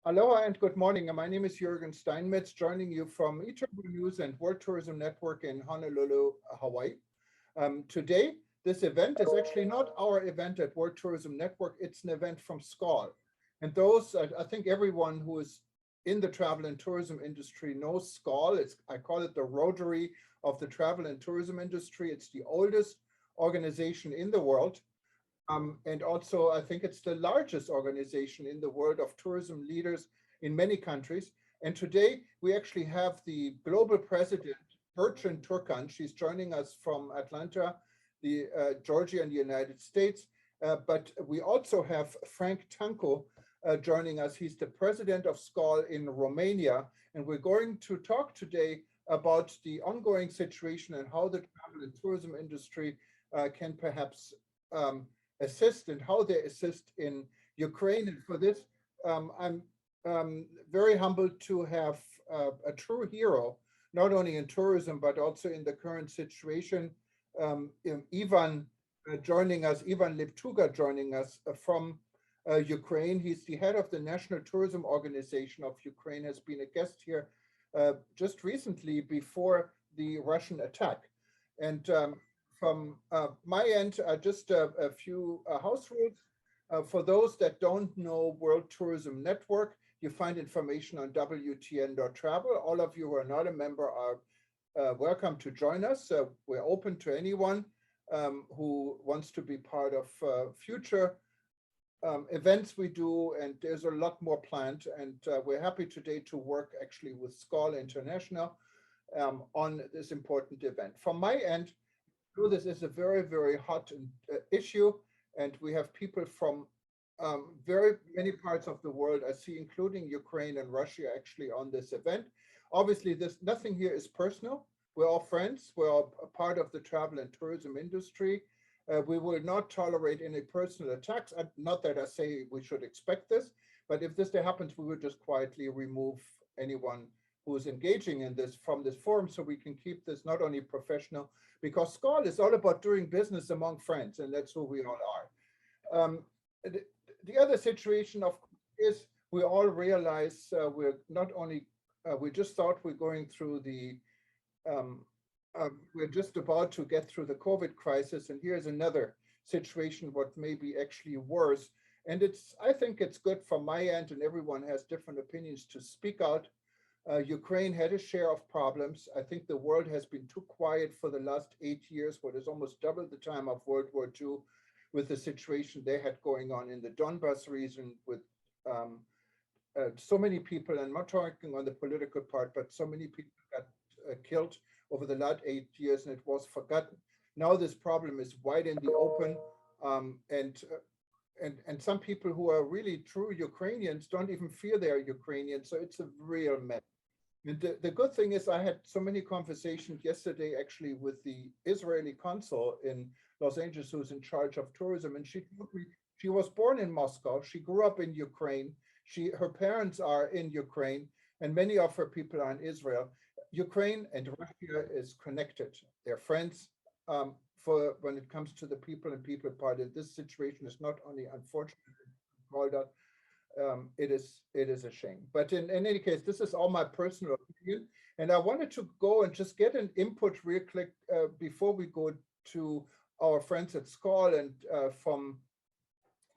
Aloha and good morning. My name is Juergen Steinmetz, joining you from eTurbo News and World Tourism Network in Honolulu, Hawaii. Today, this event is actually not our event at World Tourism Network. It's an event from SKAL. And those, I think everyone who is in the travel and tourism industry knows SKAL. I call it the Rotary of the travel and tourism industry. It's the oldest organization in the world. And also, I think it's the largest organization in the world of tourism leaders in many countries. And today, we actually have the global president, Burcin Turkkan. She's joining us from Atlanta, Georgia, in the United States. But we also have Frank Tancu joining us. He's the president of SKAL in Romania. And we're going to talk today about the ongoing situation and how the travel and tourism industry can perhaps assist and how they assist in Ukraine. And for this, I'm very humbled to have a true hero, not only in tourism, but also in the current situation. Ivan joining us, Ivan Liptuga joining us from Ukraine. He's the head of the National Tourism Organization of Ukraine, has been a guest here just recently before the Russian attack. And from my end, just a few house rules. For those that don't know World Tourism Network, you find information on WTN.travel. All of you who are not a member are welcome to join us. We're open to anyone who wants to be part of future events we do, and there's a lot more planned. And we're happy today to work actually with SKAL International on this important event. From my end, this is a very, very hot issue, and we have people from very many parts of the world, I see, including Ukraine and Russia, actually on this event. Obviously, nothing here is personal. We're all friends. We're all a part of the travel and tourism industry. We will not tolerate any personal attacks. Not that I say we should expect this, but if this happens, we will just quietly remove anyone who is engaging in this from this forum, so we can keep this not only professional, because SKAL is all about doing business among friends, and that's who we all are. The other situation, of course, is we all realize we're not only, we just thought we're going through the, we're just about to get through the COVID crisis, and here's another situation what may be actually worse. And I think it's good from my end, and everyone has different opinions, to speak out. Ukraine had a share of problems. I think the world has been too quiet for the last 8 years, what is almost double the time of World War II, with the situation they had going on in the Donbas region with so many people, and I'm not talking on the political part, but so many people got killed over the last 8 years, and it was forgotten. Now this problem is wide in the open, and some people who are really true Ukrainians don't even feel they're Ukrainian, so it's a real mess. The good thing is I had so many conversations yesterday actually with the Israeli consul in Los Angeles, who's in charge of tourism, and she told me she was born in Moscow. She grew up in Ukraine. Her parents are in Ukraine, and many of her people are in Israel. Ukraine and Russia is connected. They're friends for when it comes to the people and people part. And this situation is not only unfortunate, called out, it is a shame. But in any case, this is all my personal opinion, and I wanted to go and just get an input real quick before we go to our friends at SKAL and from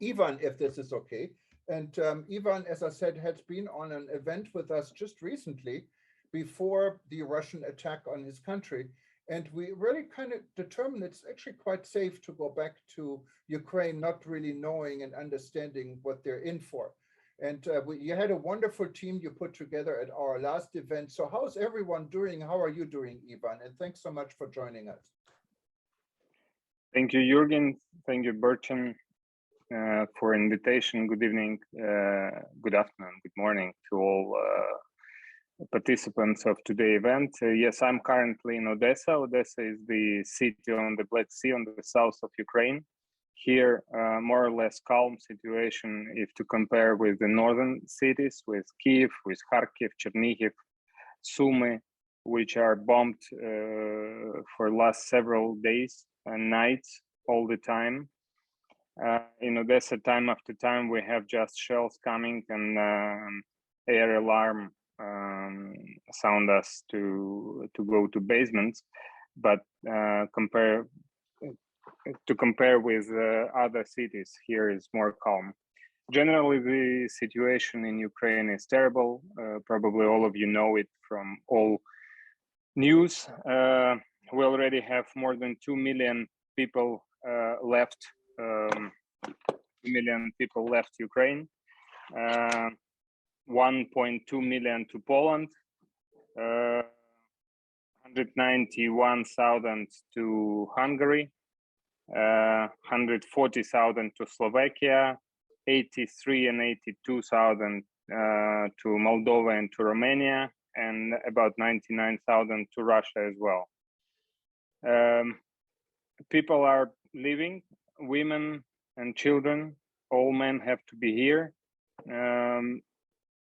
Ivan, if this is okay. And Ivan, as I said, has been on an event with us just recently before the Russian attack on his country. And we really kind of determined it's actually quite safe to go back to Ukraine, not really knowing and understanding what they're in for. And you had a wonderful team you put together at our last event. So how's everyone doing? How are you doing, Ivan? And thanks so much for joining us. Thank you, Juergen. Thank you, Burcin, for invitation. Good evening, good afternoon, good morning to all participants of today's event. Yes, I'm currently in Odessa. Odessa is the city on the Black Sea on the south of Ukraine. Here, more or less calm situation if to compare with the northern cities, with Kiev, with Kharkiv, Chernihiv, Sumy, which are bombed for last several days and nights all the time. In Odessa, time after time, we have just shells coming and air alarm sound us to go to basements, but compare with other cities, here is more calm. Generally, the situation in Ukraine is terrible. Probably all of you know it from all news. We already have more than 2 million people left. 2 million people left Ukraine. 1.2 million to Poland. 191,000 to Hungary. 140,000 to Slovakia. 83 and 82,000 to Moldova and to Romania, and about 99,000 to Russia as well. People are leaving, women and children, all men have to be here.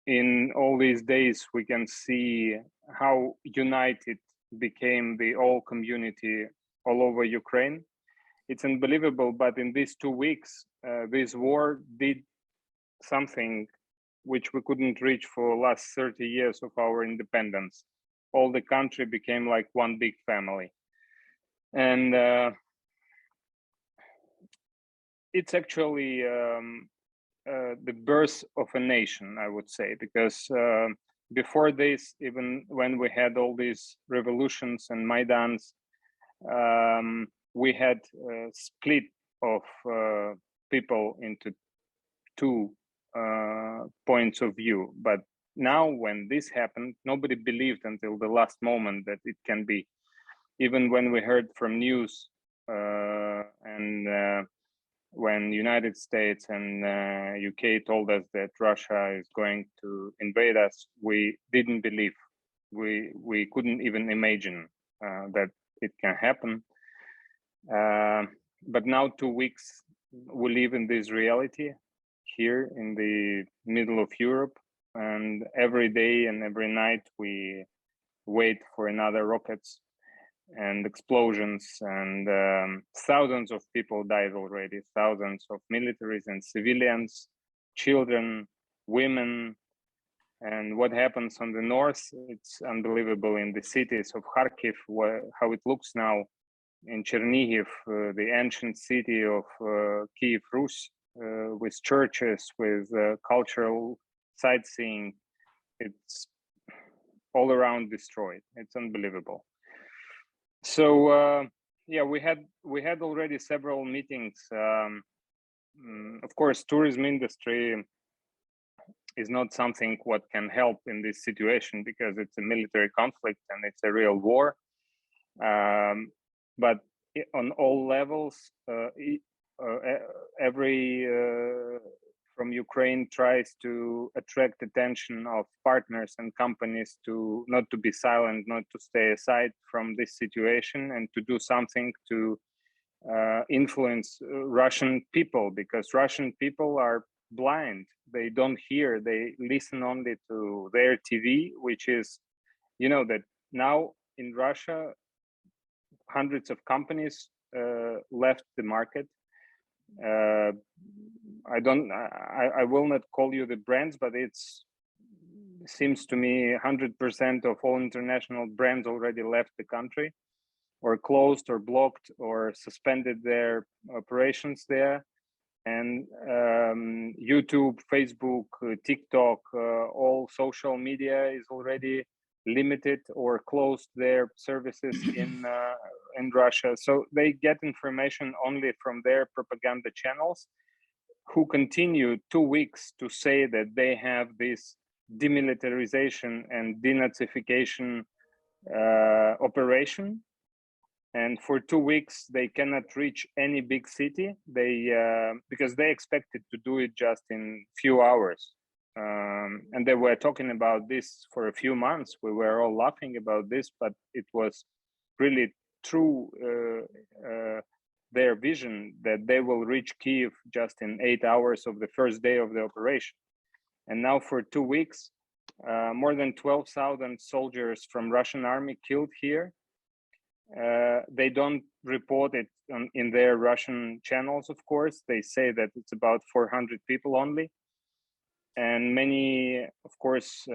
In all these days, we can see how united became the whole community all over Ukraine. It's unbelievable, but in these 2 weeks, this war did something which we couldn't reach for the last 30 years of our independence. All the country became like one big family. And it's actually the birth of a nation, I would say, because before this, even when we had all these revolutions and Maidans, we had a split of people into two points of view. But now when this happened, nobody believed until the last moment that it can be. Even when we heard from news and when United States and UK told us that Russia is going to invade us, we didn't believe. We couldn't even imagine that it can happen. But now 2 weeks, we live in this reality here in the middle of Europe, and every day and every night we wait for another rockets and explosions, and thousands of people died already, thousands of militaries and civilians, children, women. And what happens on the north, it's unbelievable. In the cities of Kharkiv, how it looks now, in Chernihiv, the ancient city of Kiev Rus, with churches, with cultural sightseeing, it's all around destroyed. It's unbelievable. So yeah, we had already several meetings. Of course, tourism industry is not something what can help in this situation because it's a military conflict and it's a real war. But on all levels, every from Ukraine tries to attract attention of partners and companies to not to be silent, not to stay aside from this situation, and to do something to influence Russian people, because Russian people are blind. They don't hear, they listen only to their TV, which is, you know, that now in Russia, hundreds of companies left the market. I will not call you the brands, but it seems to me 100% of all international brands already left the country, or closed or blocked or suspended their operations there. And YouTube, Facebook, TikTok, all social media is already limited or closed their services in Russia. So they get information only from their propaganda channels, who continue 2 weeks to say that they have this demilitarization and denazification operation. And for 2 weeks, they cannot reach any big city. Because they expected to do it just in few hours. And they were talking about this for a few months. We were all laughing about this, but it was really true, their vision that they will reach Kiev just in 8 hours of the first day of the operation. And now for 2 weeks, more than 12,000 soldiers from Russian army killed here. They don't report it in their Russian channels, of course. They say that it's about 400 people only. and many, of course,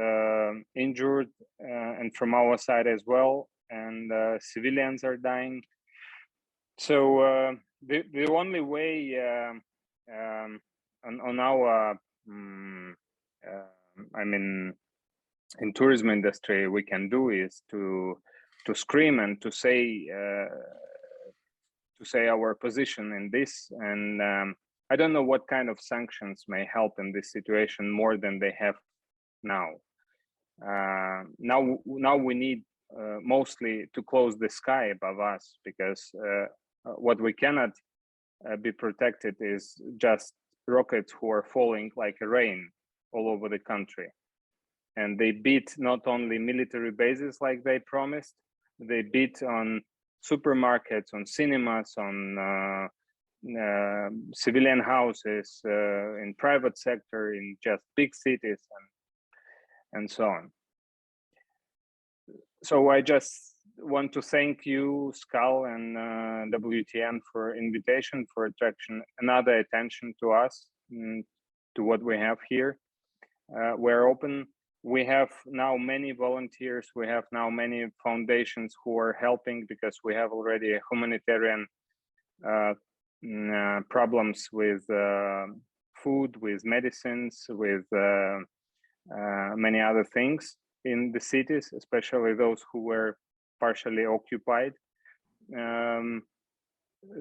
injured, and from our side as well, and civilians are dying. So the only way on our, I mean, in tourism industry, we can do is to scream and to say our position in this. And I don't know what kind of sanctions may help in this situation more than they have now. Now we need mostly to close the sky above us, because what we cannot be protected is just rockets who are falling like a rain all over the country. And they beat not only military bases like they promised, they beat on supermarkets, on cinemas, on civilian houses, in private sector, in just big cities, and so on. So I just want to thank you, SKAL and WTN, for invitation, for attraction another attention to us, to what we have here. We're open. We have now many volunteers. We have now many foundations who are helping, because we have already a humanitarian problems with food, with medicines, with many other things in the cities, especially those who were partially occupied.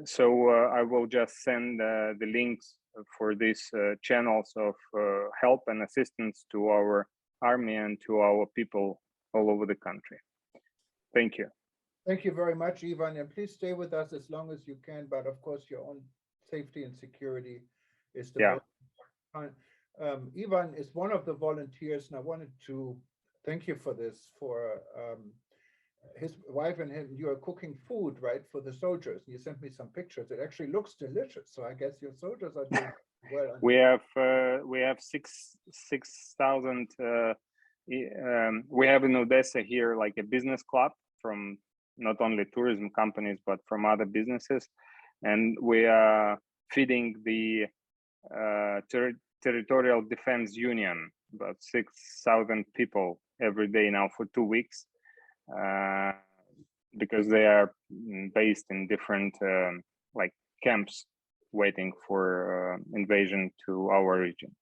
So I will just send the links for these channels of help and assistance to our army and to our people all over the country. Thank you. Thank you very much, Ivan, and please stay with us as long as you can, but of course your own safety and security is the most important. Ivan is one of the volunteers, and I wanted to thank you for this, for his wife and him. You are cooking food, right, for the soldiers. You sent me some pictures. It actually looks delicious, so I guess your soldiers are doing well. We have 6,000. We have in Odessa here like a business club from not only tourism companies but from other businesses, and we are feeding the territorial defense union, about 6,000 people every day now for 2 weeks, because they are based in different like camps waiting for invasion to our region.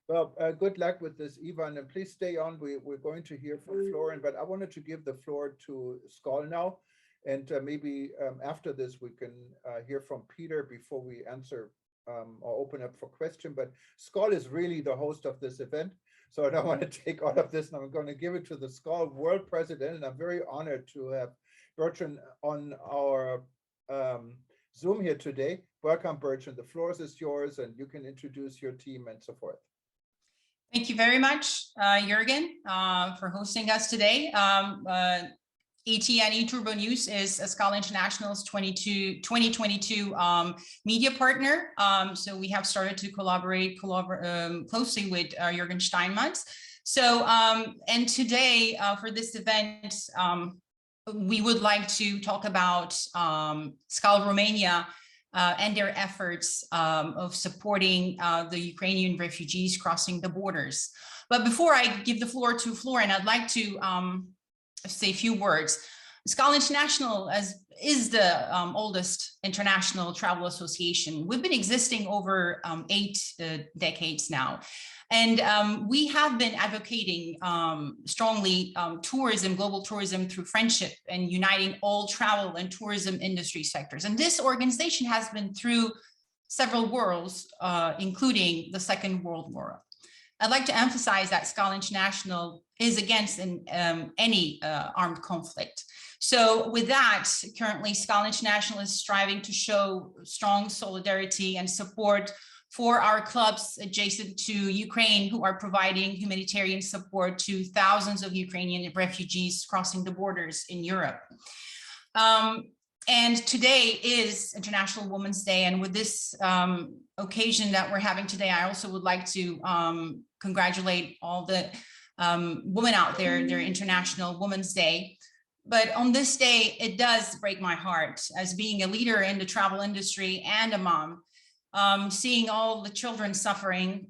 Well, good luck with this, Ivan, and please stay on. We're going to hear from Florian, but I wanted to give the floor to SKAL now, and maybe after this we can hear from Peter before we answer or open up for question. But SKAL is really the host of this event, so I don't want to take all of this, and I'm going to give it to the SKAL World President, and I'm very honored to have Burcin on our Zoom here today. Welcome, Burcin. The floor is yours, and you can introduce your team and so forth. Thank you very much, Juergen, for hosting us today. ATN Turbo News is SKAL International's 2022 media partner. So we have started to collaborate closely with Juergen Steinmetz. So, and today for this event, we would like to talk about SKAL Romania and their efforts of supporting the Ukrainian refugees crossing the borders. But before I give the floor to Florian, I'd like to say a few words. SKAL International is the oldest international travel association. We've been existing over 8 decades now. And we have been advocating strongly tourism, global tourism through friendship and uniting all travel and tourism industry sectors. And this organization has been through several wars, including the Second World War. I'd like to emphasize that SKAL International is against any armed conflict. So with that, currently SKAL International is striving to show strong solidarity and support for our clubs adjacent to Ukraine who are providing humanitarian support to thousands of Ukrainian refugees crossing the borders in Europe. And today is International Women's Day. And with this occasion that we're having today, I also would like to congratulate all the women out there, their International Women's Day. But on this day, it does break my heart as being a leader in the travel industry and a mom. seeing all the children suffering,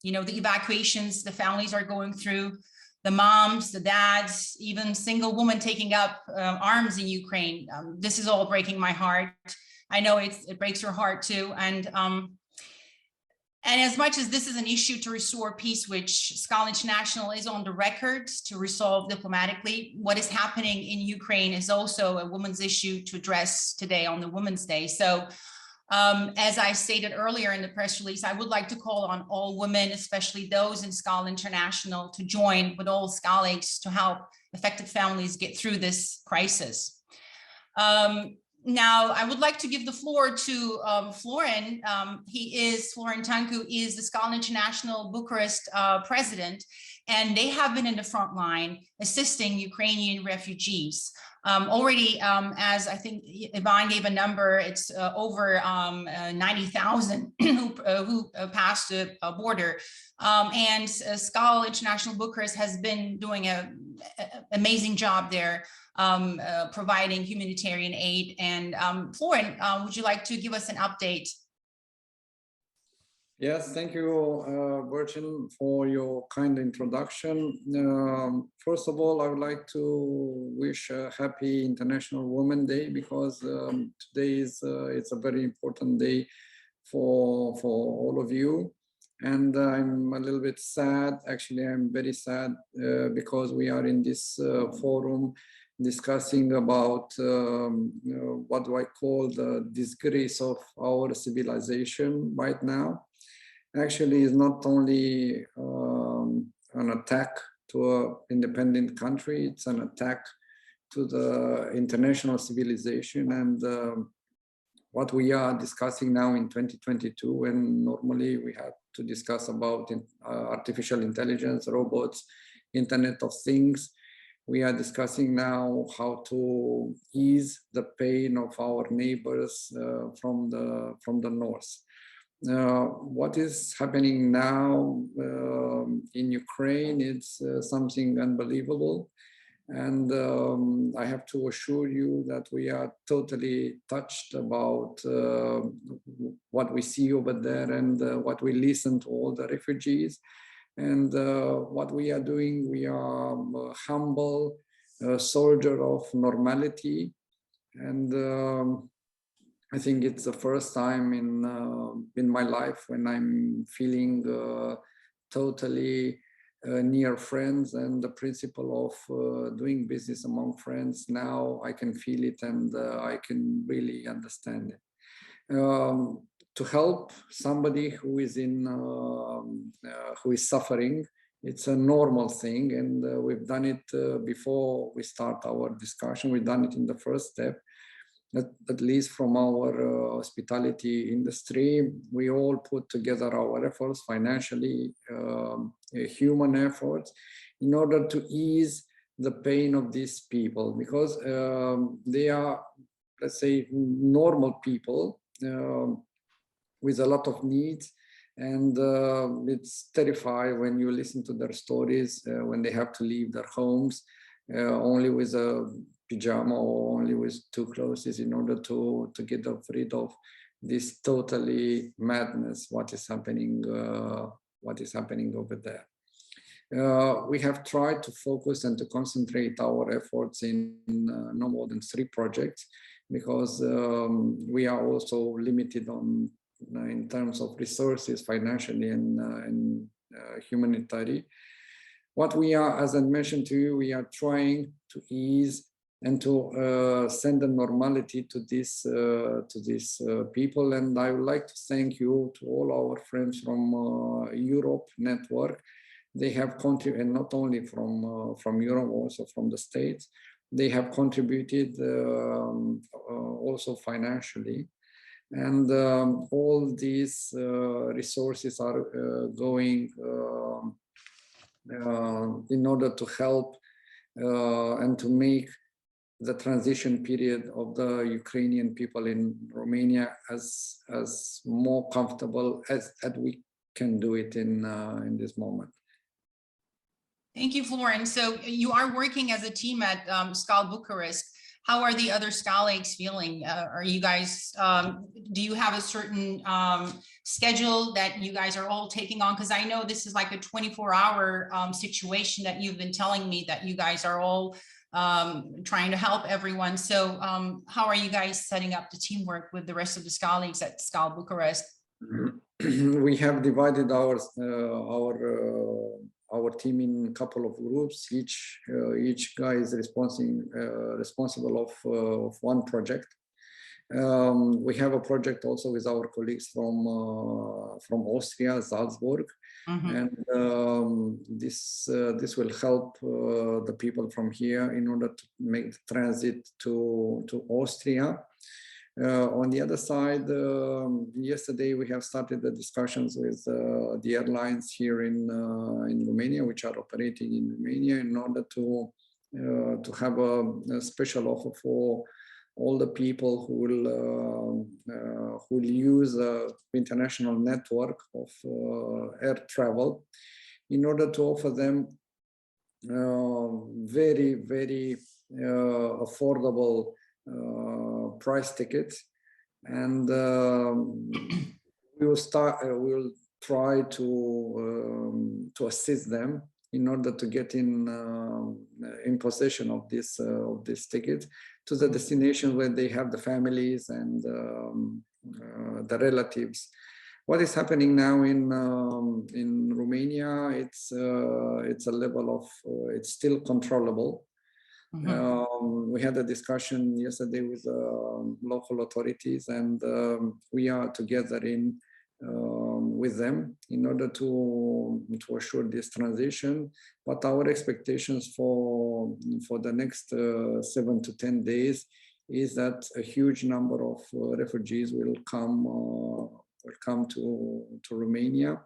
you know, the evacuations the families are going through, the moms, the dads, even single women taking up arms in Ukraine. This is all breaking my heart. I know it breaks your heart too. And as much as this is an issue to restore peace, which SKAL International is on the record to resolve diplomatically, what is happening in Ukraine is also a women's issue to address today on the Women's Day. So as I stated earlier in the press release, I would like to call on all women, especially those in SKAL International, to join with all SKALigs to help affected families get through this crisis. Now, I would like to give the floor to Florin. Florin Tancu is the SKAL International Bucharest president, and they have been in the front line assisting Ukrainian refugees. Already, as I think Ivan gave a number, it's over 90,000 who passed the border. And SKAL International Bucharest has been doing an amazing job there, providing humanitarian aid. And Florin, would you like to give us an update? Yes, thank you, Burcin, for your kind introduction. First of all, I would like to wish a happy International Women's Day, because today is it's a very important day for all of you. And I'm a little bit sad. Actually, I'm very sad because we are in this forum discussing about what do I call the disgrace of our civilization right now. Actually, is not only an attack to an independent country, it's an attack to the international civilization. And what we are discussing now in 2022, when normally we have to discuss about artificial intelligence, robots, Internet of Things, we are discussing now how to ease the pain of our neighbors from the north. What is happening now in Ukraine, it's something unbelievable. And I have to assure you that we are totally touched about what we see over there, and what we listen to all the refugees. And what we are doing, we are humble soldier of normality. And I think it's the first time in my life when I'm feeling totally near friends, and the principle of doing business among friends. Now I can feel it, and I can really understand it. To help somebody who is who is suffering, it's a normal thing, and we've done it before we start our discussion. We've done it in the first step. At least from our hospitality industry, we all put together our efforts, financially, human efforts, in order to ease the pain of these people, because they are, let's say, normal people with a lot of needs. And it's terrifying when you listen to their stories, when they have to leave their homes only with a pajama or only with two clothes, in order to get rid of this totally madness, what is happening over there. We have tried to focus and to concentrate our efforts in no more than 3 projects, because we are also limited on in terms of resources, financially and humanitarian. What we are, as I mentioned to you, we are trying to ease and to send a normality to these people. And I would like to thank you to all our friends from Europe network. They have contributed, and not only from Europe, also from the States. They have contributed also financially. And all these resources are going in order to help and to make the transition period of the Ukrainian people in Romania as more comfortable as we can do it in this moment. Thank you, Florin. So you are working as a team at SKAL Bucharest. How are the other SKALigs feeling? Are you guys, do you have a certain schedule that you guys are all taking on? Because I know this is like a 24-hour situation that you've been telling me that you guys are all trying to help everyone. So how are you guys setting up the teamwork with the rest of the SKALigs at SKAL Bucharest? We have divided our team in a couple of groups. Each guy is responsible of one project. We have a project also with our colleagues from Austria, Salzburg, and this will help the people from here in order to make the transit to Austria. On the other side, yesterday we have started the discussions with the airlines here in Romania, which are operating in Romania, in order to have a special offer for all the people who will use the international network of air travel, in order to offer them very, very affordable price tickets, and we will try to assist them in order to get in possession of this ticket to the destination where they have the families and the relatives. What is happening now in Romania? It's a level of it's still controllable. We had a discussion yesterday with local authorities, and we are together with them in order to assure this transition. But our expectations for the next 7 to 10 days is that a huge number of refugees will come to Romania,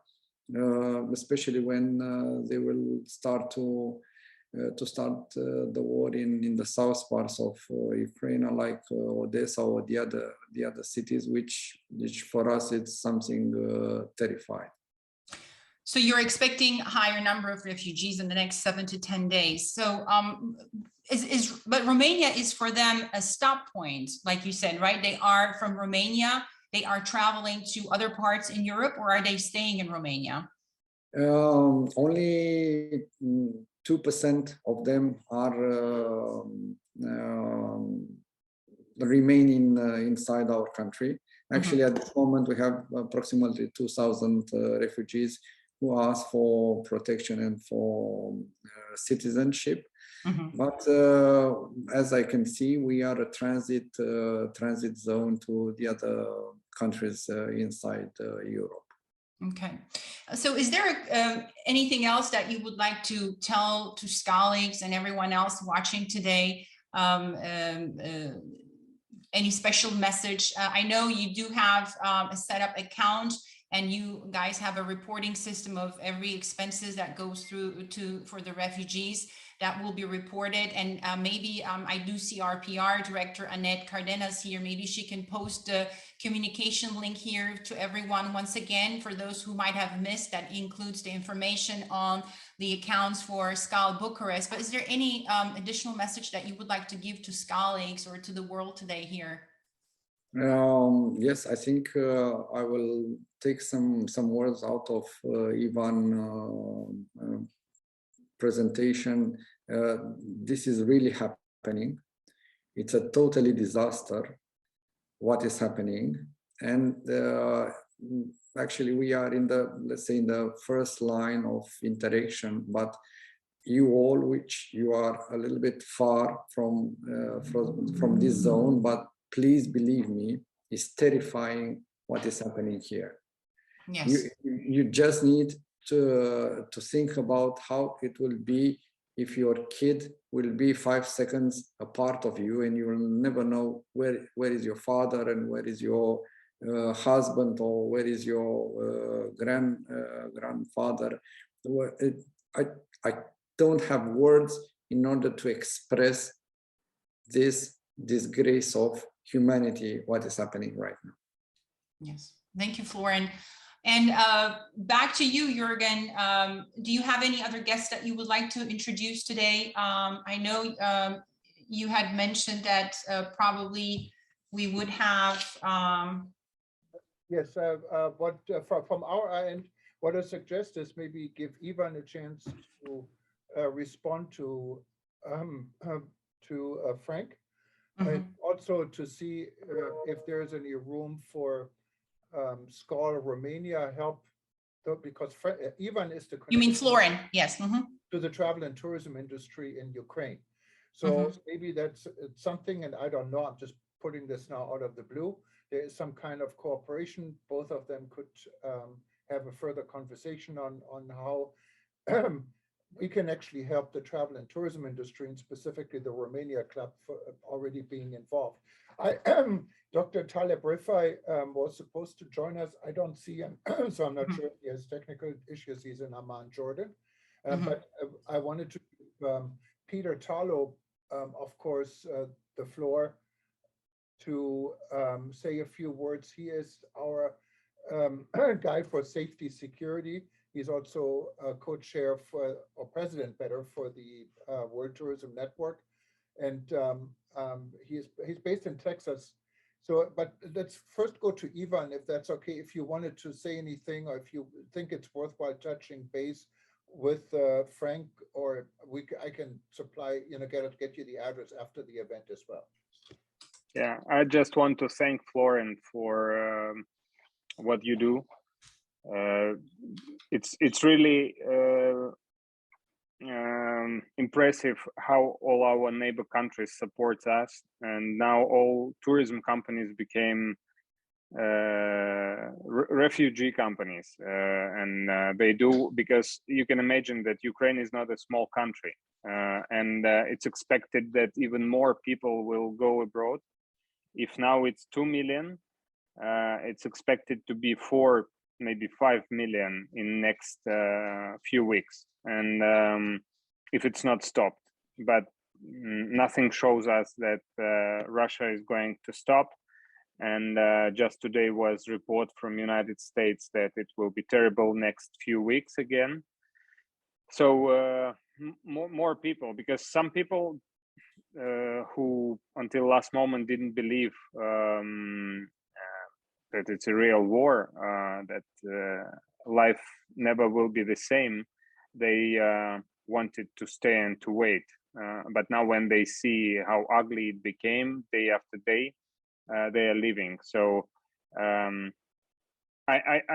especially when they will start the war in the south parts of Ukraine, like Odessa or the other cities, which for us it's something terrifying. So you're expecting a higher number of refugees in the next 7 to 10 days. So but Romania is for them a stop point, like you said, right? They are from Romania. They are traveling to other parts in Europe, or are they staying in Romania? Only 2% of them are remaining inside our country. Actually, at this moment, we have approximately 2,000 refugees who ask for protection and for citizenship. But as I can see, we are a transit zone to the other countries inside Europe. Okay, so is there anything else that you would like to tell to SKALigs and everyone else watching today? Any special message? I know you do have a setup account, and you guys have a reporting system of every expenses that goes through for the refugees that will be reported. And maybe I do see our PR director, Annette Cardenas, here. Maybe she can post the communication link here to everyone once again, for those who might have missed. That includes the information on the accounts for SKAL Bucharest. But is there any additional message that you would like to give to SKALigs or to the world today here? Yes, I think I will take some words out of Ivan's presentation. This is really happening. It's a totally disaster what is happening, and actually we are in the, let's say, in the first line of interaction. But you all, which you are a little bit far from this zone, but please believe me, it's terrifying what is happening here. Yes. You just need to think about how it will be if your kid will be 5 seconds a part of you, and you will never know where is your father and where is your husband, or where is your grandfather. I don't have words in order to express this disgrace of humanity, what is happening right now. Yes, thank you, Florin. And back to you, Juergen. Do you have any other guests that you would like to introduce today? I know you had mentioned that probably we would have. Yes, from our end, what I suggest is maybe give Ivan a chance to respond to Frank. Also to see if there's any room for SKAL Romania help, because Ivan is the You mean Florin? Yes. To the travel and tourism industry in Ukraine. So maybe that's something, and I don't know, I'm just putting this now out of the blue. There is some kind of cooperation. Both of them could have a further conversation on how we can actually help the travel and tourism industry, and specifically the Romania Club, for already being involved. Dr. Taleb Rifai was supposed to join us. I don't see him, so I'm not sure if he has technical issues. He's in Amman, Jordan. But I wanted to give Peter Tarlow, of course, the floor to say a few words. He is our guy for safety security. He's also co-chair for, or president better, for the World Tourism Network. And he's based in Texas. So, but let's first go to Ivan, if that's okay, if you wanted to say anything, or if you think it's worthwhile touching base with Frank, or I can supply, get you the address after the event as well. Yeah, I just want to thank Florin for what you do. It's really impressive how all our neighbor countries support us, and now all tourism companies became refugee companies, and they do, because you can imagine that Ukraine is not a small country, and it's expected that even more people will go abroad. If now it's 2 million, it's expected to be 4, maybe 5 million in next few weeks, and if it's not stopped. But nothing shows us that Russia is going to stop. And just today was report from United States that it will be terrible next few weeks again. So more people, because some people who until last moment didn't believe that it's a real war, that life never will be the same, they wanted to stay and to wait. But now when they see how ugly it became day after day, they are leaving. So I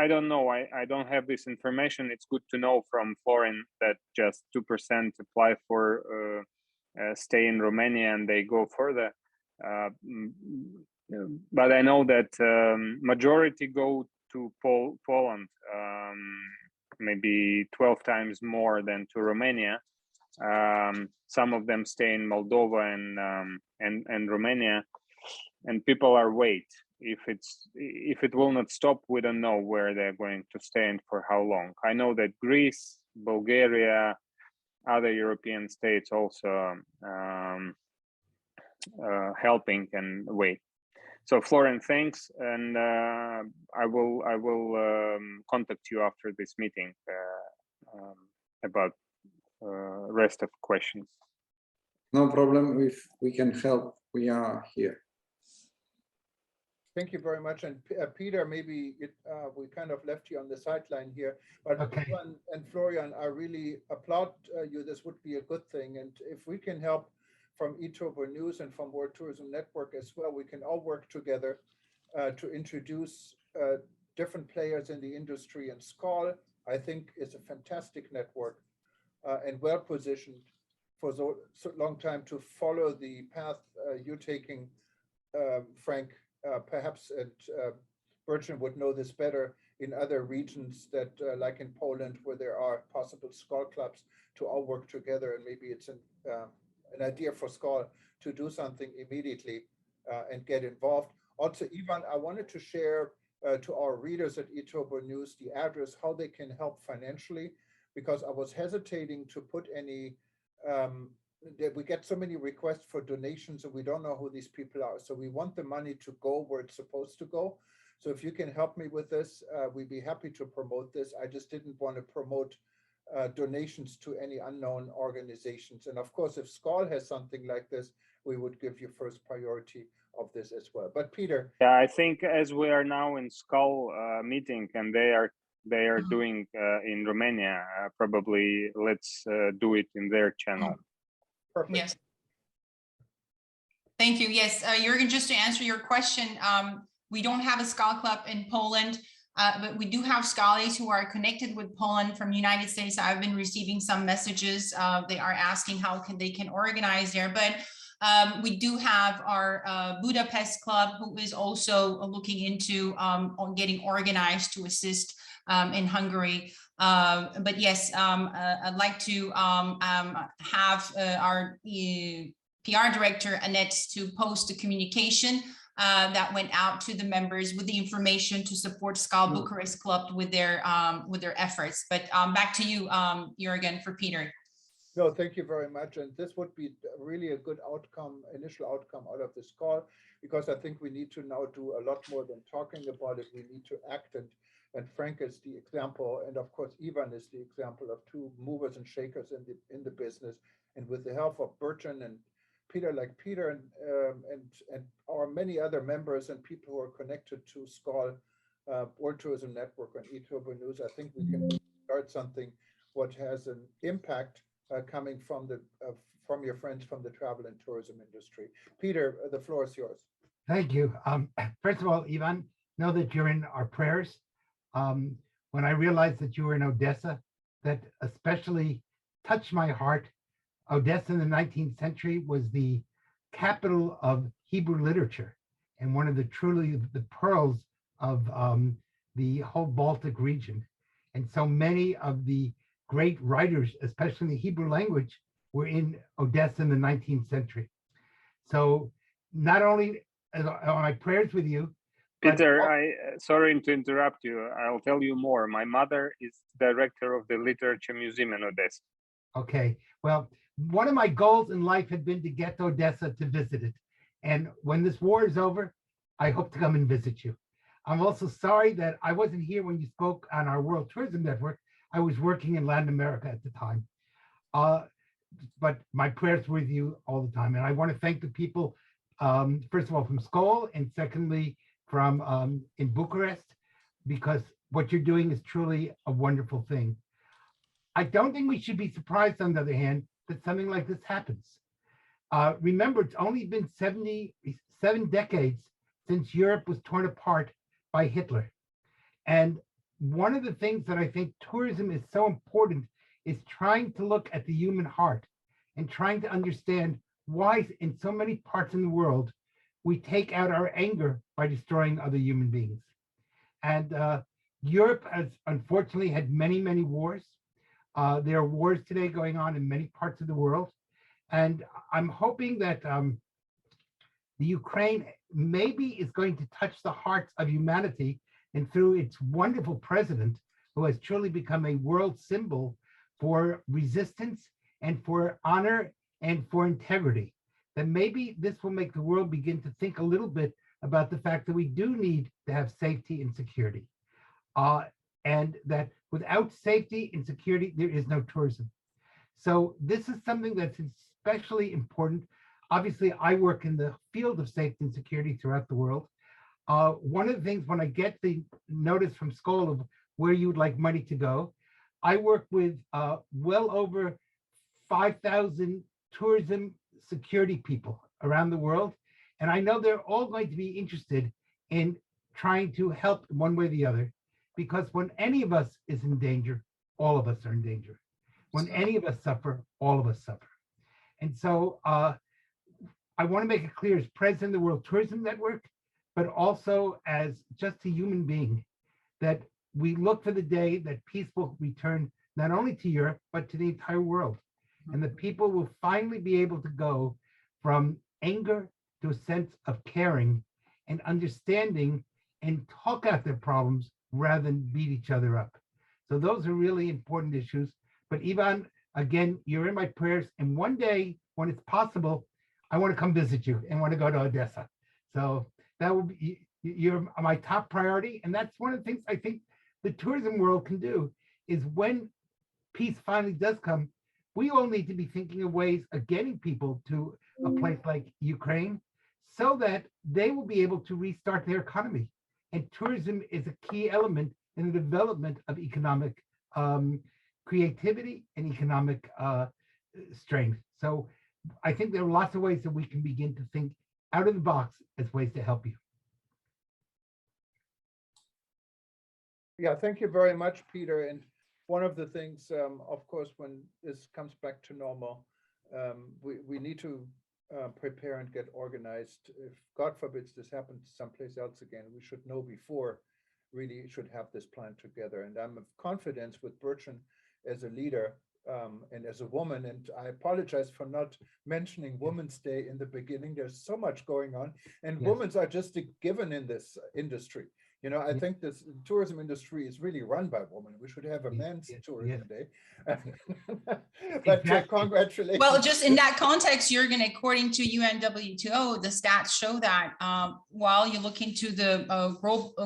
don't know. I don't have this information. It's good to know from Florin that just 2% apply for stay in Romania and they go further. But I know that majority go to Poland, maybe 12 times more than to Romania. Some of them stay in Moldova and Romania, and people are wait. If it will not stop, we don't know where they're going to stay and for how long. I know that Greece, Bulgaria, other European states also helping and wait. So Florin, thanks, and I will contact you after this meeting about rest of questions. No problem. If we can help, we are here. Thank you very much. And Peter, maybe we kind of left you on the sideline here, but okay. Ivan and Florian, I really applaud you. This would be a good thing. And if we can help from eTurbo News and from World Tourism Network as well, we can all work together to introduce different players in the industry. And SKAL, I think, is a fantastic network and well positioned for so long time to follow the path you're taking, Frank. Perhaps Burcin would know this better in other regions that, like in Poland, where there are possible SKAL clubs to all work together, and maybe it's an idea for SKAL to do something immediately and get involved. Also, Ivan, I wanted to share to our readers at eTurbo News the address, how they can help financially, because I was hesitating to put any we get so many requests for donations and we don't know who these people are. So we want the money to go where it's supposed to go. So if you can help me with this, we'd be happy to promote this. I just didn't want to promote donations to any unknown organizations. And of course, if SKAL has something like this, we would give you first priority of this as well. But Peter. Yeah, I think as we are now in SKAL meeting and they are doing in Romania, probably let's do it in their channel. Perfect. Yes. Thank you. Yes, Juergen, just to answer your question, we don't have a SKAL club in Poland, but we do have Skalis who are connected with Poland from United States. I've been receiving some messages. They are asking how they can organize there, but we do have our Budapest club who is also looking into on getting organized to assist in Hungary. But yes, I'd like to have our PR director, Annette, to post a communication that went out to the members with the information to support SKAL Bucharest Club with their efforts. But back to you, Juergen, for Peter. No, thank you very much. And this would be really a good outcome, initial outcome out of this call, because I think we need to now do a lot more than talking about it. We need to act, and Frank is the example. And of course, Ivan is the example of two movers and shakers in the business. And with the help of Burcin and Peter, like Peter and our many other members and people who are connected to SKAL, World Tourism Network and eTurbo News, I think we can start something what has an impact coming from your friends from the travel and tourism industry. Peter, the floor is yours. Thank you. First of all, Ivan, know that you're in our prayers. When I realized that you were in Odessa, that especially touched my heart. Odessa in the 19th century was the capital of Hebrew literature and one of the truly the pearls of the whole Baltic region. And so many of the great writers, especially in the Hebrew language, were in Odessa in the 19th century. So not only are my prayers with you, Peter, sorry to interrupt you. I'll tell you more. My mother is director of the Literature Museum in Odessa. Okay, well, one of my goals in life had been to get to Odessa to visit it. And when this war is over, I hope to come and visit you. I'm also sorry that I wasn't here when you spoke on our World Tourism Network. I was working in Latin America at the time. But my prayers were with you all the time. And I want to thank the people, first of all, from SKAL, and secondly, from in Bucharest, because what you're doing is truly a wonderful thing. I don't think we should be surprised, on the other hand, that something like this happens. Remember, it's only been 77 decades since Europe was torn apart by Hitler. And one of the things that I think tourism is so important is trying to look at the human heart and trying to understand why in so many parts in the world, we take out our anger by destroying other human beings. And Europe has unfortunately had many, many wars. There are wars today going on in many parts of the world. And I'm hoping that the Ukraine maybe is going to touch the hearts of humanity, and through its wonderful president, who has truly become a world symbol for resistance and for honor and for integrity, that maybe this will make the world begin to think a little bit about the fact that we do need to have safety and security. And that without safety and security, there is no tourism. So this is something that's especially important. Obviously, I work in the field of safety and security throughout the world. One of the things when I get the notice from SKAL of where you would like money to go, I work with well over 5,000 tourism security people around the world. And I know they're all going to be interested in trying to help one way or the other, because when any of us is in danger, all of us are in danger. When any of us suffer, all of us suffer. And so I want to make it clear as president of the World Tourism Network, but also as just a human being, that we look for the day that peace will return not only to Europe, but to the entire world. And the people will finally be able to go from anger to a sense of caring and understanding and talk out their problems rather than beat each other up. So those are really important issues. But Ivan, again, you're in my prayers. And one day when it's possible, I want to come visit you and want to go to Odessa. So that will be, you're my top priority. And that's one of the things I think the tourism world can do, is when peace finally does come, we all need to be thinking of ways of getting people to a place like Ukraine so that they will be able to restart their economy. And tourism is a key element in the development of economic creativity and economic strength. So I think there are lots of ways that we can begin to think out of the box as ways to help you. Yeah, thank you very much, Peter. And one of the things, of course, when this comes back to normal, we need to prepare and get organized. If God forbids this happens someplace else again, we should know before, really should have this plan together. And I'm of confidence with Burcin as a leader and as a woman. And I apologize for not mentioning Women's Day in the beginning. There's so much going on, and Yes. women's are just a given in this industry. You know, I think this tourism industry is really run by women. We should have a men's tourism day. But Exactly. congratulations. Well, just in that context, Juergen, according to UNWTO, the stats show that while you look into the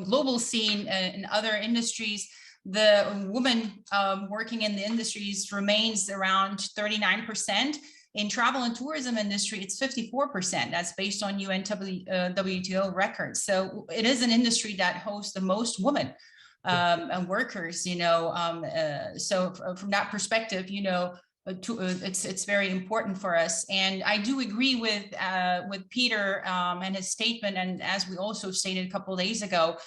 global scene in other industries, the woman working in the industries remains around 39%. In travel and tourism industry, it's 54%. That's based on UNWTO records. So it is an industry that hosts the most women and workers, you know. So from that perspective, you know, it's very important for us. And I do agree with Peter and his statement. And as we also stated a couple of days ago,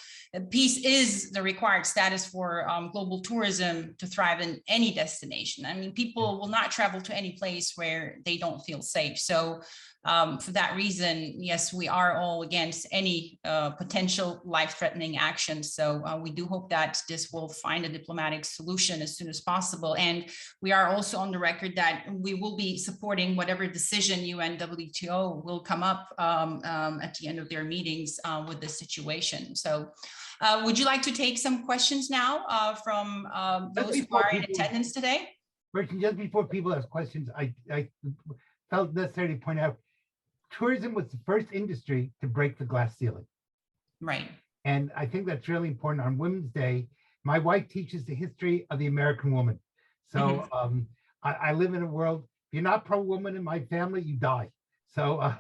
peace is the required status for global tourism to thrive in any destination. I mean, people will not travel to any place where they don't feel safe. So for that reason, yes, we are all against any potential life-threatening action. So we do hope that this will find a diplomatic solution as soon as possible. And we are also on the record that we will be supporting whatever decision UNWTO will come up at the end of their meetings with this situation. So would you like to take some questions now from those who are in attendance today? Burcin, just before people ask questions, I felt necessary to point out, tourism was the first industry to break the glass ceiling. Right. And I think that's really important. On Women's Day, my wife teaches the history of the American woman. So I live in a world, if you're not pro-woman in my family, you die. So,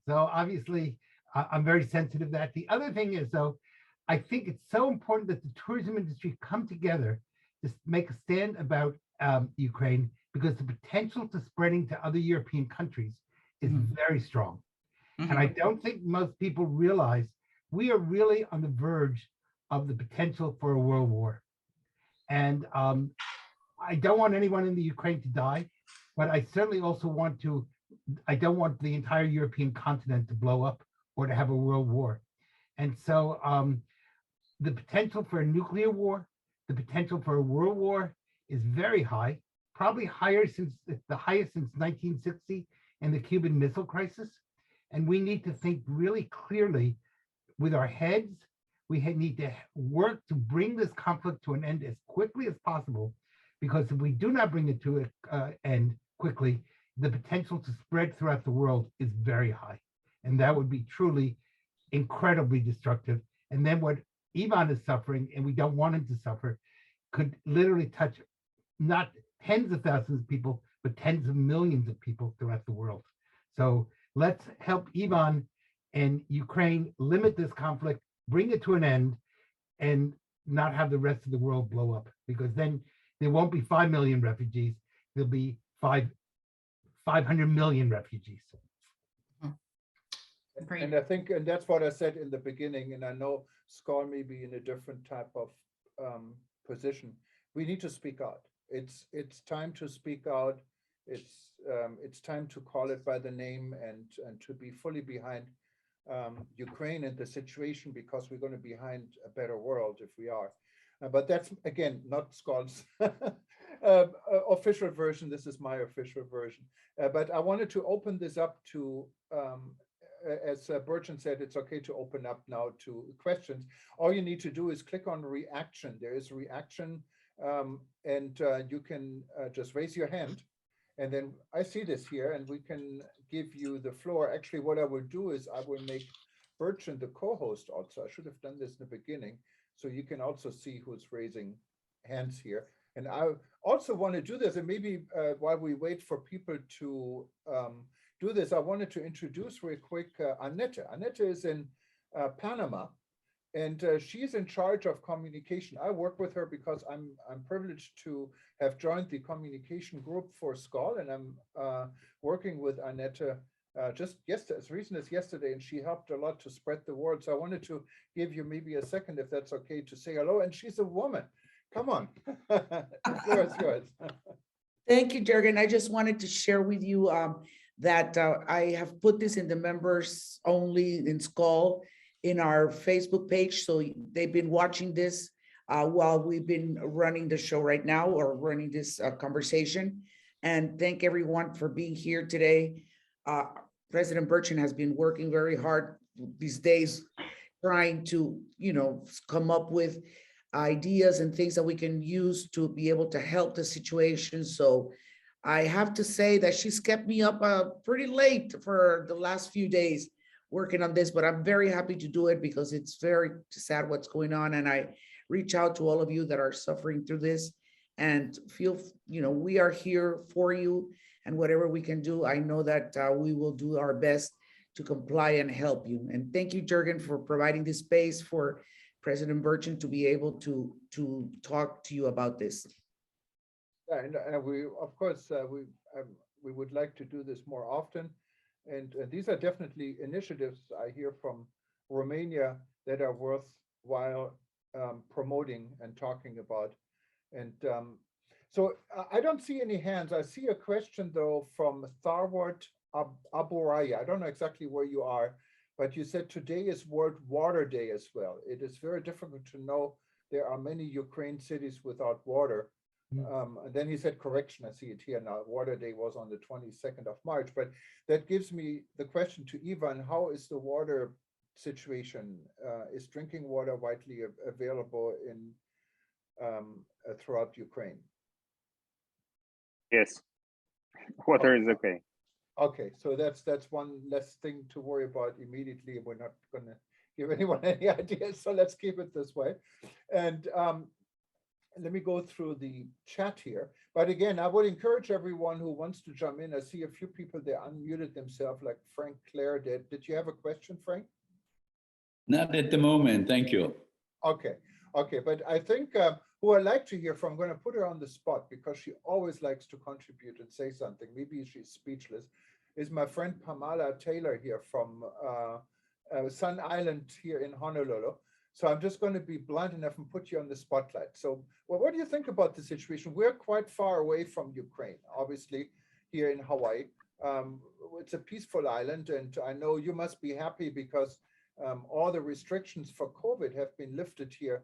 so obviously, I'm very sensitive to that. The other thing is, though, I think it's so important that the tourism industry come together to make a stand about Ukraine, because the potential to spreading to other European countries is very strong. And I don't think most people realize we are really on the verge of the potential for a world war. And I don't want anyone in the Ukraine to die, but I certainly also want to, I don't want the entire European continent to blow up or to have a world war. And so the potential for a nuclear war, the potential for a world war is very high, probably higher since the highest since 1960 and the Cuban Missile Crisis. And we need to think really clearly with our heads. We need to work to bring this conflict to an end as quickly as possible, because if we do not bring it to an end quickly, the potential to spread throughout the world is very high. And that would be truly incredibly destructive. And then what Ivan is suffering, and we don't want him to suffer, could literally touch not tens of thousands of people, but tens of millions of people throughout the world. So let's help Ivan and Ukraine limit this conflict, bring it to an end, and not have the rest of the world blow up, because then there won't be 5 million refugees. There'll be 500 million refugees. Great. And I think, and that's what I said in the beginning, and I know SKAL may be in a different type of position. We need to speak out. It's time to speak out. It's time to call it by the name and to be fully behind Ukraine and the situation, because we're going to be behind a better world if we are. But that's, again, not SKAL's official version. This is my official version. But I wanted to open this up to, as Burcin said, it's okay to open up now to questions. All you need to do is click on reaction. There is reaction, and you can just raise your hand. And then I see this here, and we can give you the floor. Actually, what I will do is I will make Burcin the co-host also. I should have done this in the beginning, so you can also see who's raising hands here. And I also want to do this, and maybe while we wait for people to do this, I wanted to introduce real quick Annette. Annette is in Panama, and she's in charge of communication. I work with her because I'm privileged to have joined the communication group for SKAL, and I'm working with Annette just yesterday, as recent as yesterday, and she helped a lot to spread the word. So I wanted to give you maybe a second, if that's okay, to say hello. And she's a woman. Come on, the floor is yours. Thank you, Juergen. I just wanted to share with you that I have put this in the members only in SKAL in our Facebook page. So they've been watching this while we've been running the show right now, or running this conversation. And thank everyone for being here today. President Burcin has been working very hard these days, trying to, come up with ideas and things that we can use to be able to help the situation. So I have to say that she's kept me up pretty late for the last few days working on this, but I'm very happy to do it because it's very sad what's going on. And I reach out to all of you that are suffering through this, and feel, we are here for you, and whatever we can do, I know that we will do our best to comply and help you. And thank you, Juergen, for providing this space for President Burcin to be able to talk to you about this. And we, of course, we would like to do this more often. And these are definitely initiatives I hear from Romania that are worthwhile promoting and talking about. And so I don't see any hands. I see a question, though, from Tharwat Aburaya. I don't know exactly where you are, but you said today is World Water Day as well. It is very difficult to know. There are many Ukraine cities without water. And then he said, correction, I see it here now. Water Day was on the 22nd of March, but that gives me the question to Ivan, how is the water situation? Is drinking water widely available in throughout Ukraine? Yes, water is okay. Okay, so that's one less thing to worry about immediately. We're not going to give anyone any ideas, so let's keep it this way. And let me go through the chat here. But again, I would encourage everyone who wants to jump in. I see a few people that unmuted themselves, like Frank Clare did. Did you have a question, Frank? Not at the moment, thank you. Okay, but I think who I like to hear from, I'm going to put her on the spot because she always likes to contribute and say something. Maybe she's speechless. Is my friend Pamela Taylor here from Sun Island here in Honolulu. So I'm just going to be blunt enough and put you on the spotlight. So, well, what do you think about the situation? We're quite far away from Ukraine, obviously, here in Hawaii. It's a peaceful island, and I know you must be happy because all the restrictions for COVID have been lifted here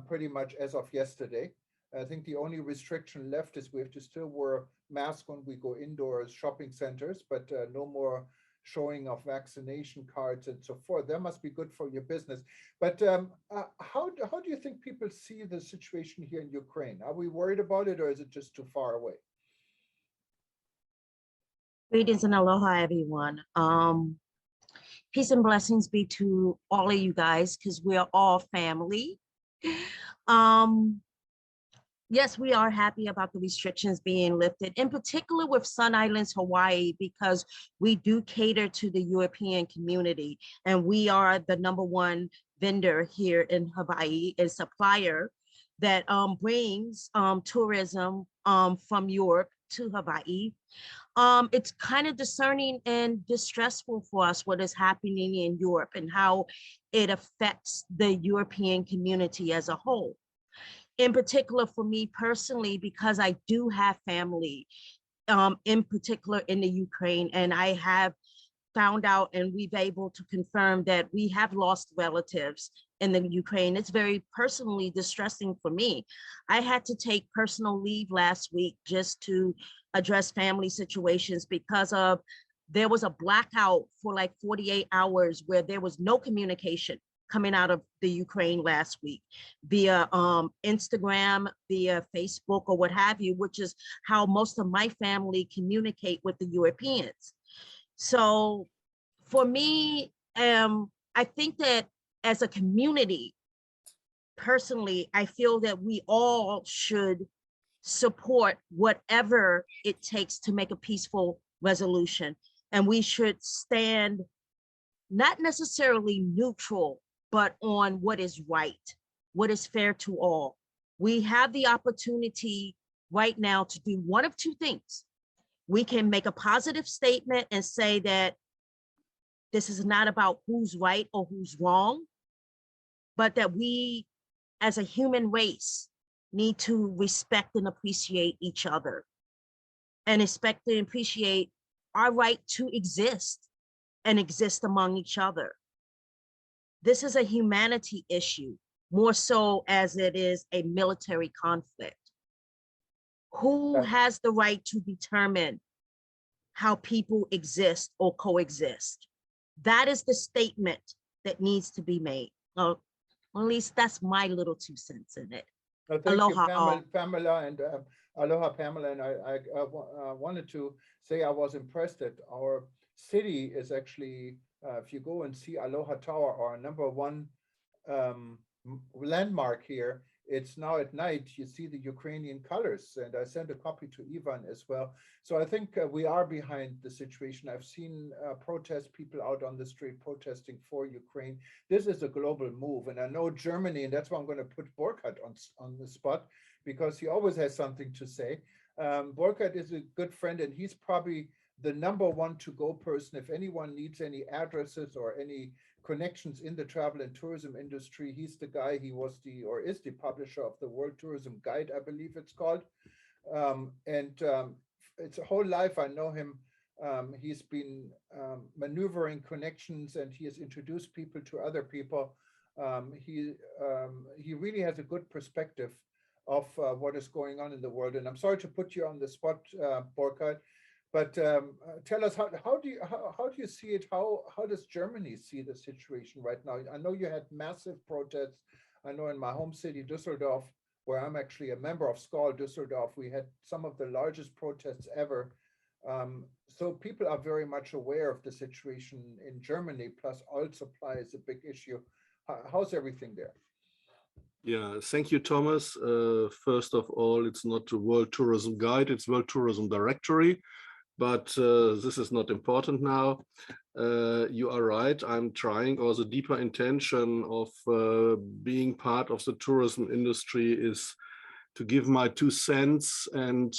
pretty much as of yesterday. I think the only restriction left is we have to still wear masks when we go indoors, shopping centers, but no more showing of vaccination cards and so forth. That must be good for your business. But how do you think people see the situation here in Ukraine? Are we worried about it, or is it just too far away? Greetings and aloha, everyone. Peace and blessings be to all of you guys, because we're all family. Yes, we are happy about the restrictions being lifted, in particular with Sun Islands, Hawaii, because we do cater to the European community, and we are the #1 vendor here in Hawaii, a supplier that brings tourism from Europe to Hawaii. It's kind of discerning and distressful for us what is happening in Europe and how it affects the European community as a whole. In particular for me personally, because I do have family, in particular in the Ukraine, and I have found out and we've able to confirm that we have lost relatives in the Ukraine. It's very personally distressing for me. I had to take personal leave last week just to address family situations because of there was a blackout for like 48 hours where there was no communication coming out of the Ukraine last week via Instagram, via Facebook, or what have you, which is how most of my family communicate with the Europeans. So for me, I think that as a community, personally, I feel that we all should support whatever it takes to make a peaceful resolution. And we should stand not necessarily neutral, but on what is right, what is fair to all. We have the opportunity right now to do one of two things. We can make a positive statement and say that this is not about who's right or who's wrong, but that we as a human race need to respect and appreciate each other and respect and appreciate our right to exist and exist among each other. This is a humanity issue, more so as it is a military conflict. Who has the right to determine how people exist or coexist? That is the statement that needs to be made. Well, at least that's my little 2 cents in it. Thank Aloha, you, all. Pamela, and aloha, Pamela. And I wanted to say I was impressed that our city is actually, if you go and see Aloha Tower, our #1 landmark here, it's now at night, you see the Ukrainian colors, and I sent a copy to Ivan as well. So I think we are behind the situation. I've seen protest people out on the street protesting for Ukraine. This is a global move, and I know Germany, and that's why I'm going to put Burcin on the spot, because he always has something to say. Burcin is a good friend, and he's probably the #1 to-go person. If anyone needs any addresses or any connections in the travel and tourism industry, he's the guy. He was is the publisher of the World Tourism Guide, I believe it's called. It's a whole life I know him. He's been maneuvering connections, and he has introduced people to other people. He really has a good perspective of what is going on in the world. And I'm sorry to put you on the spot, Burcin, but tell us, how do you see it? How does Germany see the situation right now? I know you had massive protests. I know in my home city, Düsseldorf, where I'm actually a member of SKAL Düsseldorf, we had some of the largest protests ever. So people are very much aware of the situation in Germany, plus oil supply is a big issue. How's everything there? Yeah, thank you, Thomas. First of all, it's not the World Tourism Guide, it's World Tourism Directory. But this is not important now. You are right. I'm trying, or the deeper intention of being part of the tourism industry is to give my 2 cents and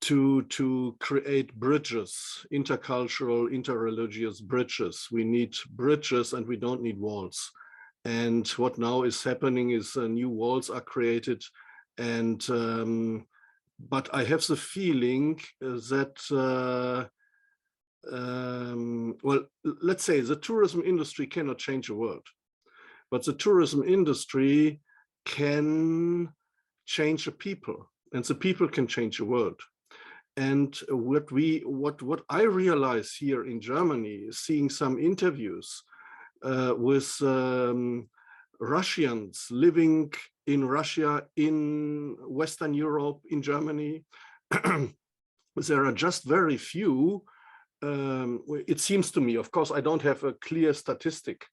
to create bridges, intercultural, interreligious bridges. We need bridges and we don't need walls. And what now is happening is new walls are created, and but I have the feeling that, well, let's say the tourism industry cannot change the world, but the tourism industry can change the people, and the people can change the world. And what I realize here in Germany, seeing some interviews with Russians living in Russia, in Western Europe, in Germany, there are just very few, it seems to me, of course, I don't have a clear statistic,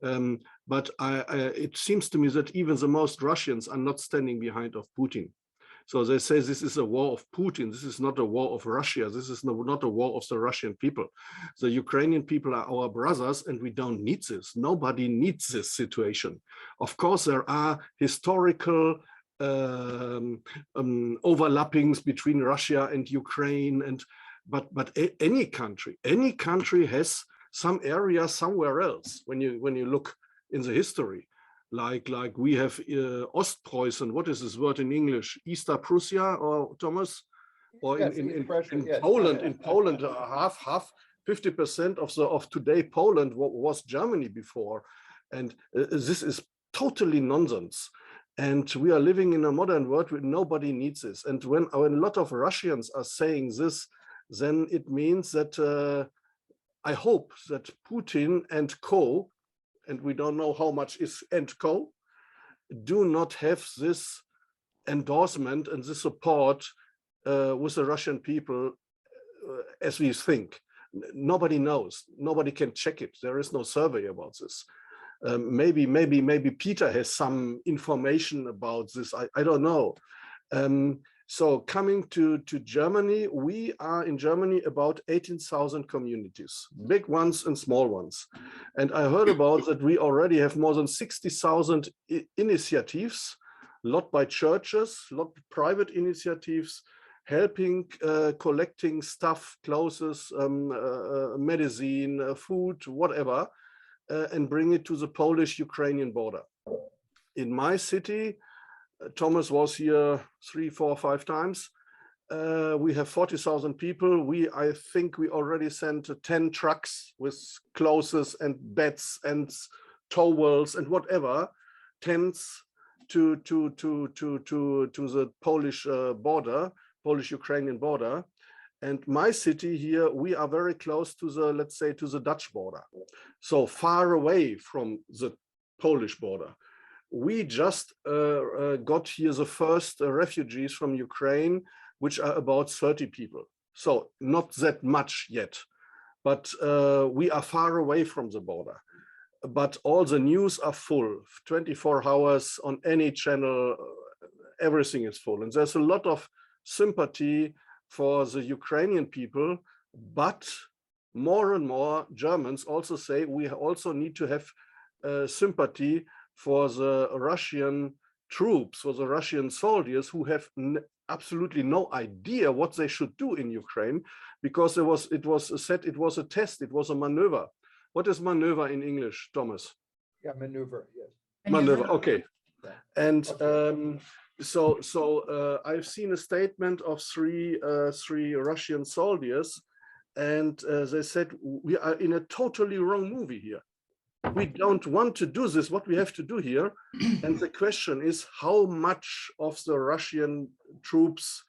but it seems to me that even the most Russians are not standing behind of Putin. So they say this is a war of Putin. This is not a war of Russia. This is not a war of the Russian people. The Ukrainian people are our brothers, and we don't need this. Nobody needs this situation. Of course, there are historical overlappings between Russia and Ukraine, but any country has some area somewhere else. When you look in the history. Like we have Ostpreußen, what is this word in English? Easter Prussia, or Thomas? Or yes, in yes. Poland, half 50% of today Poland was Germany before. And this is totally nonsense. And we are living in a modern world where nobody needs this. And when a lot of Russians are saying this, then it means that I hope that Putin and co, and we don't know how much is and co, do not have this endorsement and the support with the Russian people as we think. Nobody knows. Nobody can check it. There is no survey about this. Maybe Peter has some information about this. I don't know. So coming to Germany, we are in Germany about 18,000 communities, big ones and small ones. And I heard about that we already have more than 60,000 initiatives, a lot by churches, a lot of private initiatives, helping collecting stuff, clothes, medicine, food, whatever, and bring it to the Polish-Ukrainian border. In my city, Thomas was here 3, 4, 5 times. We have 40,000 people. I think we already sent 10 trucks with clothes and beds and towels and whatever, tents to the Polish border, Polish-Ukrainian border. And my city here, we are very close to the, let's say, to the Dutch border. So far away from the Polish border. We just got here the first refugees from Ukraine, which are about 30 people. So not that much yet, but we are far away from the border. But all the news are full, 24 hours on any channel, everything is full. And there's a lot of sympathy for the Ukrainian people, but more and more Germans also say we also need to have sympathy for the Russian troops, for the Russian soldiers who have absolutely no idea what they should do in Ukraine, because it was said it was a test, it was a maneuver. What is maneuver in English, Thomas? Yeah, maneuver, yes. Maneuver, okay. Yeah. And Okay. I've seen a statement of three Russian soldiers, and they said, we are in a totally wrong movie here. We don't want to do this, what we have to do here. And the question is, how much of the Russian troops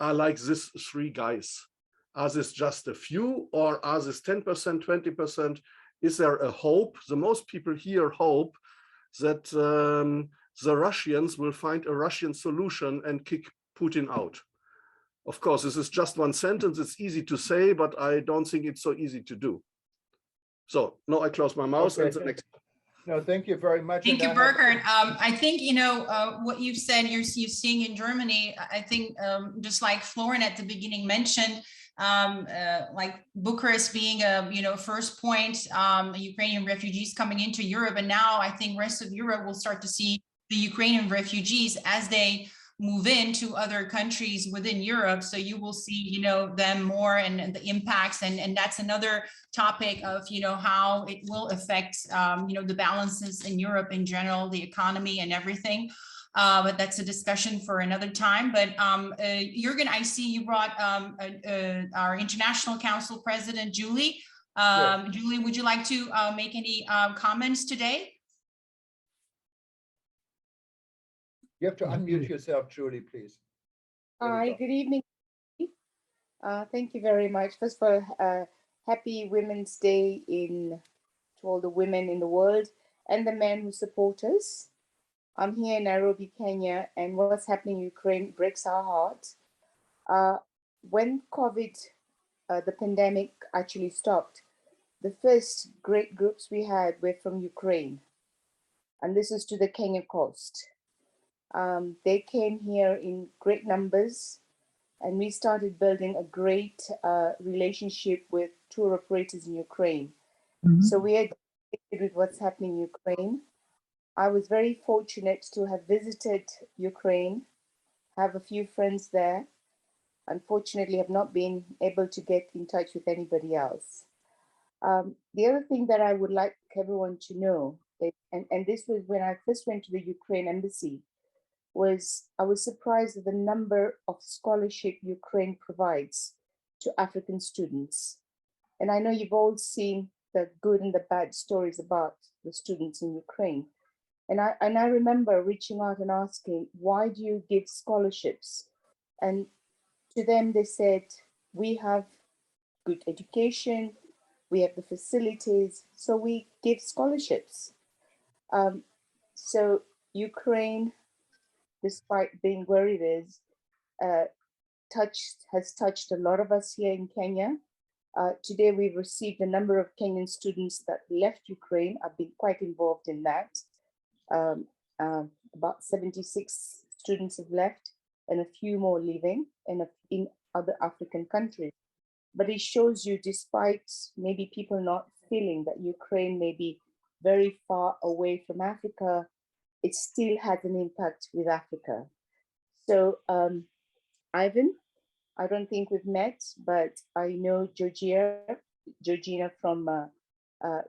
are like these 3 guys? Are this just a few, or are this 10%, 20%? Is there a hope? The most people here hope that the Russians will find a Russian solution and kick Putin out. Of course, this is just one sentence. It's easy to say, but I don't think it's so easy to do. So now I close my mouth. Okay. And the next. No, thank you very much. Thank you, And I have- Burcin. I think, what you've said, you're seeing in Germany, I think just like Florin at the beginning mentioned, like Bucharest being a, first point, Ukrainian refugees coming into Europe. And now I think rest of Europe will start to see the Ukrainian refugees as they move into other countries within Europe. So you will see, them more and the impacts. And that's another topic of, how it will affect, the balances in Europe in general, the economy and everything. But that's a discussion for another time. But Juergen, I see you brought our International Council President, Julie. Yes. Julie, would you like to make any comments today? You have to unmute yourself, Julie, please. Hi, good evening. Thank you very much. First of all, happy Women's Day to all the women in the world and the men who support us. I'm here in Nairobi, Kenya, and what's happening in Ukraine breaks our heart. When COVID, the pandemic actually stopped, the first great groups we had were from Ukraine, and this is to the Kenya coast. They came here in great numbers, and we started building a great relationship with tour operators in Ukraine. Mm-hmm. So we are connected with what's happening in Ukraine. I was very fortunate to have visited Ukraine, have a few friends there. Unfortunately, have not been able to get in touch with anybody else. The other thing that I would like everyone to know, and this was when I first went to the Ukraine embassy, I was surprised at the number of scholarship Ukraine provides to African students. And I know you've all seen the good and the bad stories about the students in Ukraine. And I remember reaching out and asking, why do you give scholarships? And to them, they said, we have good education, we have the facilities, so we give scholarships. So Ukraine, despite being where it is, has touched a lot of us here in Kenya. Today, we've received a number of Kenyan students that left Ukraine. I've been quite involved in that. About 76 students have left. and a few more living in other African countries. But it shows you, despite maybe people not feeling that Ukraine may be very far away from Africa, it still has an impact with Africa. So Ivan, I don't think we've met, but I know Georgina from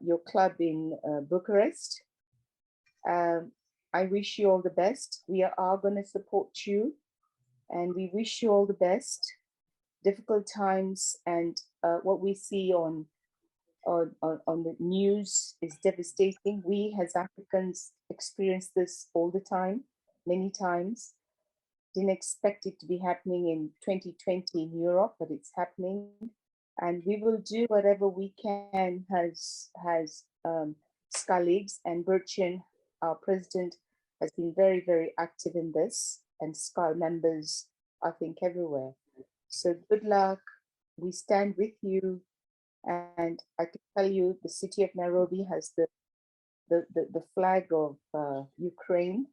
your club in Bucharest. I wish you all the best. We are going to support you, and we wish you all the best. Difficult times, and what we see on the news is devastating. We as Africans experience this all the time, many times. Didn't expect it to be happening in 2020 in Europe, but it's happening. And we will do whatever we can as SKA leagues, and Burcin, our president, has been very, very active in this, and SKAL members, I think, everywhere. So good luck. We stand with you. And I can tell you the city of Nairobi has the flag of Ukraine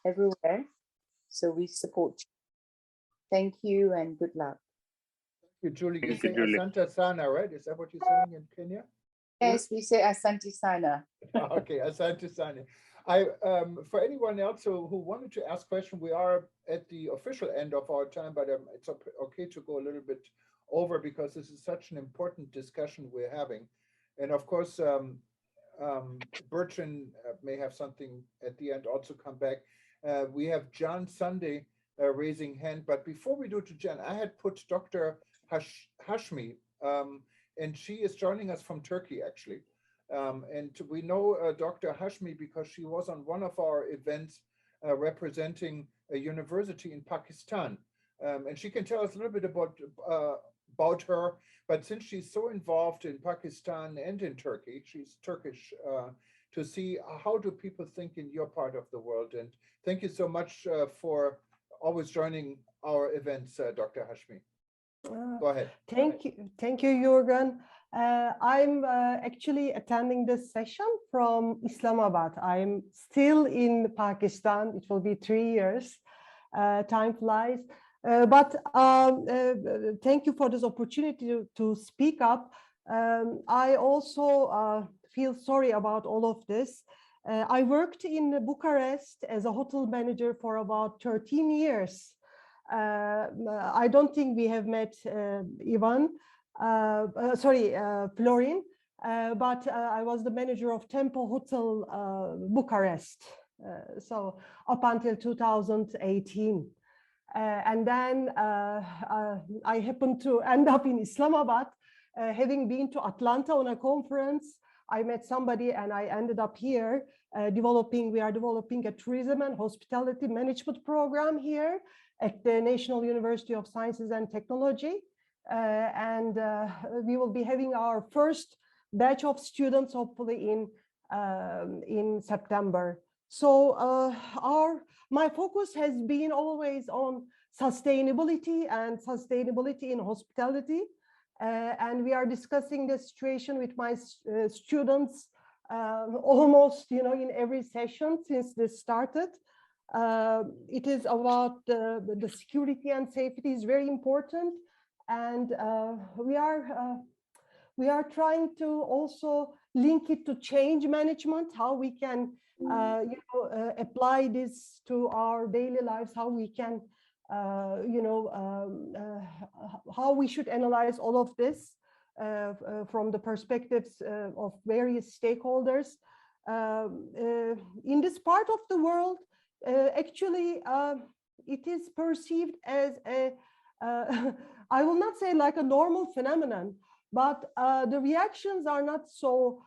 everywhere. So we support you. Thank you and good luck. Thank you, Julie. You Thank you, say Julie. Asante Sana, right? Is that what you're saying in Kenya? Yes, we say Asante Sana. Okay, Asante Sana. For anyone else who wanted to ask questions, we are at the official end of our time, but it's okay to go a little bit over because this is such an important discussion we're having. And of course, Burcin may have something at the end also come back. We have John Sunday raising hand, but before we do to John, I had put Dr. Hashmi, and she is joining us from Turkey actually. And we know Dr. Hashmi because she was on one of our events representing a university in Pakistan. And she can tell us a little bit about her, but since she's so involved in Pakistan and in Turkey, she's Turkish, to see how do people think in your part of the world. And thank you so much for always joining our events, Dr. Hashmi. Go ahead. Thank you, Juergen. I'm actually attending this session from Islamabad. I'm still in Pakistan. It will be 3 years. Time flies. But thank you for this opportunity to speak up. I also feel sorry about all of this. I worked in Bucharest as a hotel manager for about 13 years. I don't think we have met Florin, but I was the manager of Temple Hotel Bucharest, so up until 2018. And then I happened to end up in Islamabad, having been to Atlanta on a conference. I met somebody and I ended up here we are developing a tourism and hospitality management program here at the National University of Sciences and Technology. And we will be having our first batch of students hopefully in September. So my focus has been always on sustainability and sustainability in hospitality. And we are discussing the situation with my students almost, in every session since this started. It is about the security and safety is very important. And we are trying to also link it to change management, how we can apply this to our daily lives, how we can how we should analyze all of this from the perspectives of various stakeholders. In this part of the world, actually, it is perceived as a, I will not say like a normal phenomenon, but the reactions are not so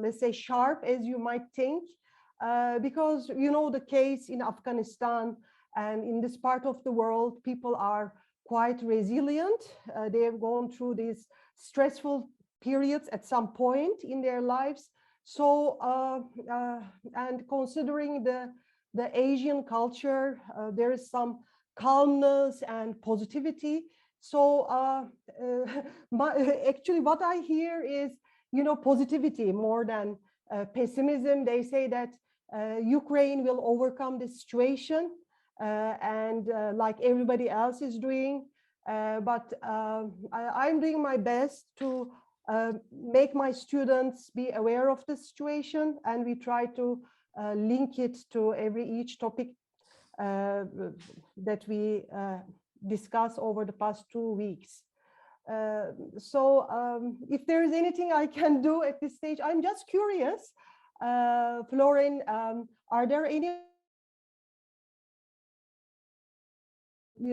let's say sharp as you might think. Because the case in Afghanistan and in this part of the world, people are quite resilient. They have gone through these stressful periods at some point in their lives. So, and considering the Asian culture, there is some calmness and positivity. So actually what I hear is, positivity more than pessimism. They say that Ukraine will overcome this situation and like everybody else is doing. But I'm doing my best to make my students be aware of the situation, and we try to link it to each topic that we discuss over the past 2 weeks. So if there is anything I can do at this stage, I'm just curious, Florin, are there any,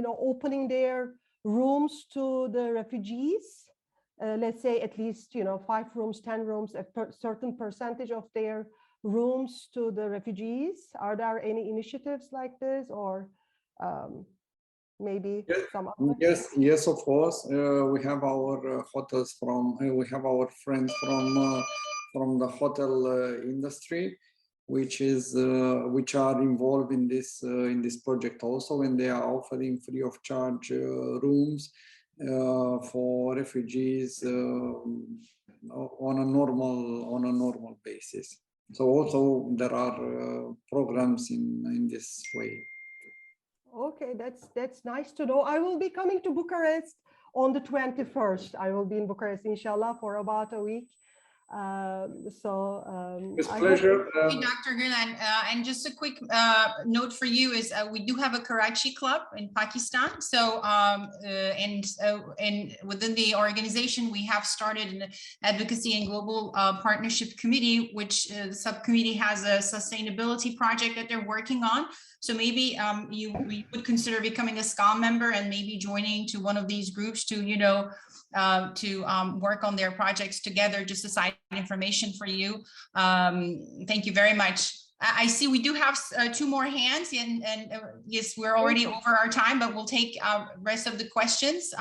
opening their rooms to the refugees? Let's say at least, 5 rooms, 10 rooms, a certain percentage of their rooms to the refugees. Are there any initiatives like this, or maybe some other? Yes, of course. We have our hotels we have our friends from the hotel industry, which are involved in this project also, and they are offering free of charge rooms for refugees on a normal basis. So also there are programs in this way. Okay, that's nice to know. I will be coming to Bucharest on the 21st. I will be in Bucharest, inshallah, for about a week. It's a pleasure. Dr. Gurlan, and just a quick note for you is we do have a Karachi club in Pakistan. So and within the organization, we have started an advocacy and global partnership committee, which the subcommittee has a sustainability project that they're working on. So maybe you would consider becoming a SKAL member and maybe joining to one of these groups to, work on their projects together, just a side information for you. Thank you very much. I see we do have 2 more hands, and yes, we're already over our time, but we'll take rest of the questions.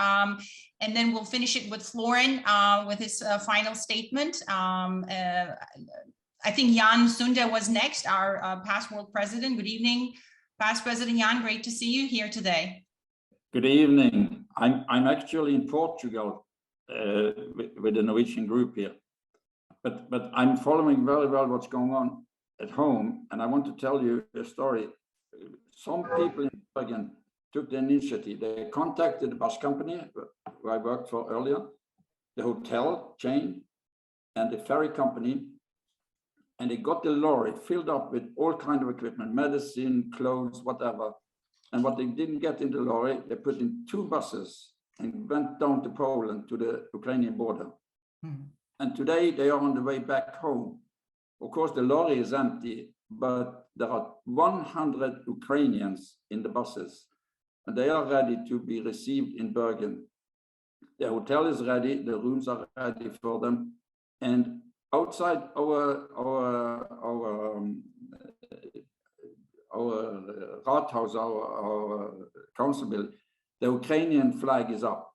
And then we'll finish it with Florin with his final statement. I think Jan Sunda was next, our past world president. Good evening, past President Jan. Great to see you here today. Good evening. I'm actually in Portugal with the Norwegian group here, but I'm following very well what's going on at home, and I want to tell you a story. Some people in Juergen took the initiative. They contacted the bus company who I worked for earlier, the hotel chain, and the ferry company, and they got the lorry filled up with all kinds of equipment, medicine, clothes, whatever. And what they didn't get in the lorry, they put in 2 buses and went down to Poland, to the Ukrainian border. And today they are on the way back home. Of course, the lorry is empty, but there are 100 Ukrainians in the buses, and they are ready to be received in Burcin. The hotel is ready, the rooms are ready for them, and outside our Rathaus, our council building, the Ukrainian flag is up.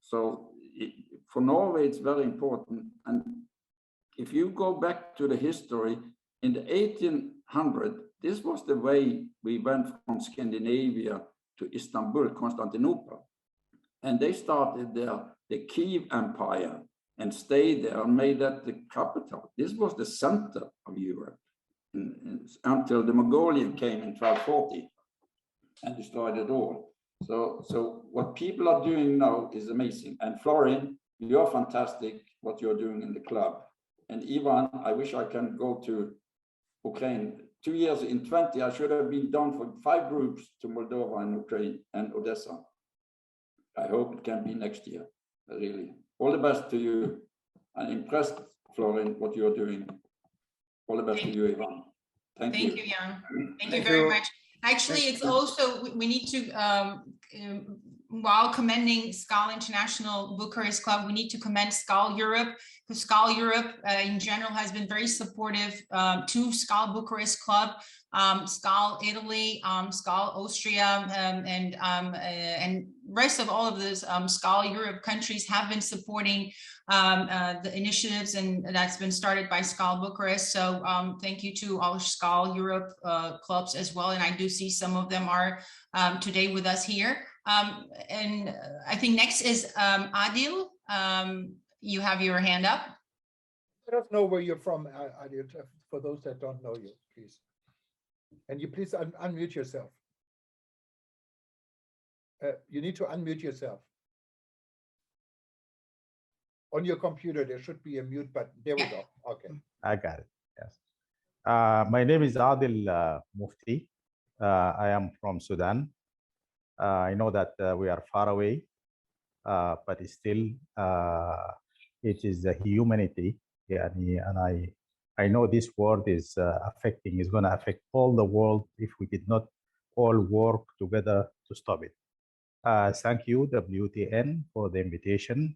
So for Norway, it's very important. And if you go back to the history, in the 1800s, this was the way we went from Scandinavia to Istanbul, Constantinople. And they started there, the Kiev Empire, and stayed there and made that the capital. This was the center of Europe until the Mongolian came in 1240 and destroyed it all. So what people are doing now is amazing. And Florin, you're fantastic what you're doing in the club. And Ivan, I wish I can go to Ukraine. 2 years in 20, I should have been done for 5 groups to Moldova and Ukraine and Odessa. I hope it can be next year, really. All the best to you. I'm impressed, Florin, what you're doing. All the best to you, Ivan. Thank you. Thank you, Jan. Thank you very much. Actually, it's also, we need to, while commending SKAL International Bucharest Club, we need to commend SKAL Europe, because SKAL Europe in general has been very supportive to SKAL Bucharest Club, SKAL Italy, SKAL Austria, and rest of all of those SKAL Europe countries have been supporting the initiatives, and that's been started by SKAL Bucharest. So thank you to all SKAL Europe clubs as well. And I do see some of them are today with us here. And I think next is Adil. You have your hand up. Let us know where you're from, Adil, for those that don't know you, please. And you please unmute yourself. You need to unmute yourself. On your computer, there should be a mute button. There we go. Okay. I got it. Yes. My name is Adil Mufti. I am from Sudan. I know that we are far away, but still, it is the humanity. Yeah, and I know this world is is going to affect all the world if we did not all work together to stop it. Thank you, WTN, for the invitation.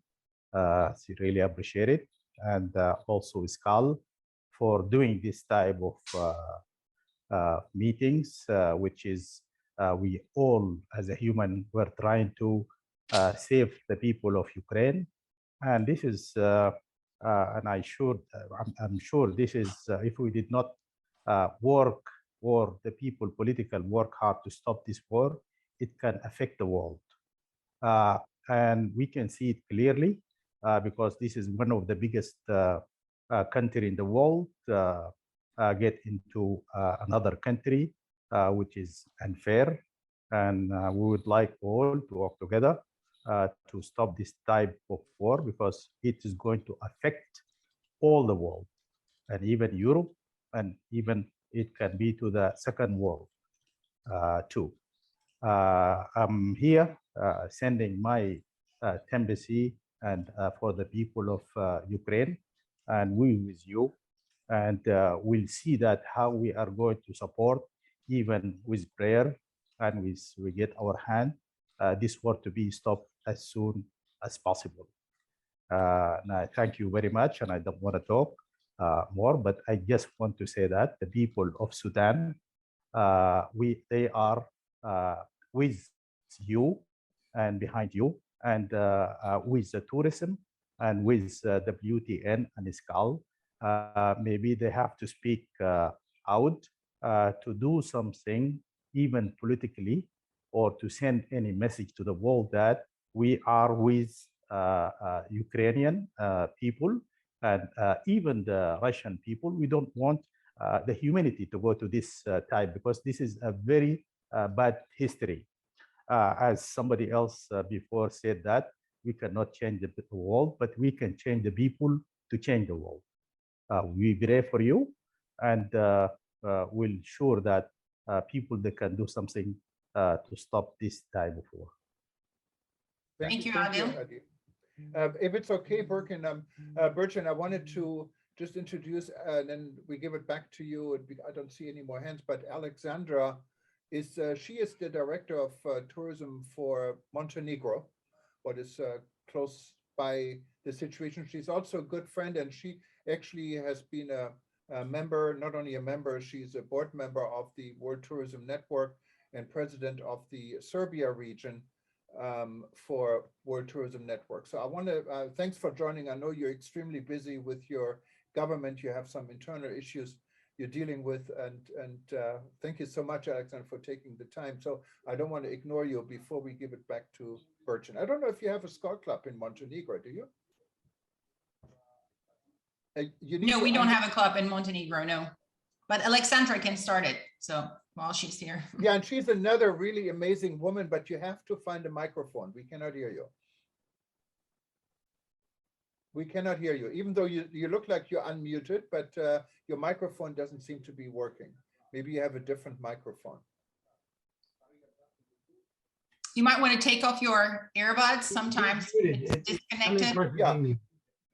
It's really appreciate it. And also SKAL for doing this type of meetings, which is we all as a human, we're trying to save the people of Ukraine. And this is, and I'm sure this is, if we did not work, or the people political work hard to stop this war, it can affect the world. And we can see it clearly because this is one of the biggest country in the world get into another country, which is unfair. And we would like all to work together to stop this type of war because it is going to affect all the world and even Europe, and even it can be to the second world too. I'm here sending my sympathy and for the people of Ukraine, and we with you, and we'll see that how we are going to support, even with prayer, and we get our hand this war to be stopped as soon as possible. Now, thank you very much, and I don't want to talk more, but I just want to say that the people of Sudan, they are with you and behind you, and with the tourism and with the WTN and SKAL. Maybe they have to speak out to do something, even politically, or to send any message to the world that we are with Ukrainian people and even the Russian people. We don't want the humanity to go to this type, because this is a very bad history. As somebody else before said, that we cannot change the world, but we can change the people to change the world. We pray for you, and we'll sure that people they can do something to stop this type of war. Thank you, Adil. If it's okay, Burcin, I wanted to just introduce, and then we give it back to you. I don't see any more hands, but Alexandra is she is the director of tourism for Montenegro, what is close by the situation. She's also a good friend, and she actually has been a member, not only a member, she's a board member of the World Tourism Network and president of the Serbia region for World Tourism Network. So I want to thanks for joining. I know you're extremely busy with your government. You have some internal issues you're dealing with, and thank you so much, Alexander, for taking the time. So I don't want to ignore you before we give it back to Burcin. I don't know if you have a SKAL club in Montenegro, do you? No, we don't have a club in Montenegro, no. But Alexandra can start it, so while she's here. Yeah, and she's another really amazing woman, but you have to find a microphone. We cannot hear you. We cannot hear you, even though you look like you're unmuted, but your microphone doesn't seem to be working. Maybe you have a different microphone. You might want to take off your earbuds. Sometimes it's disconnected.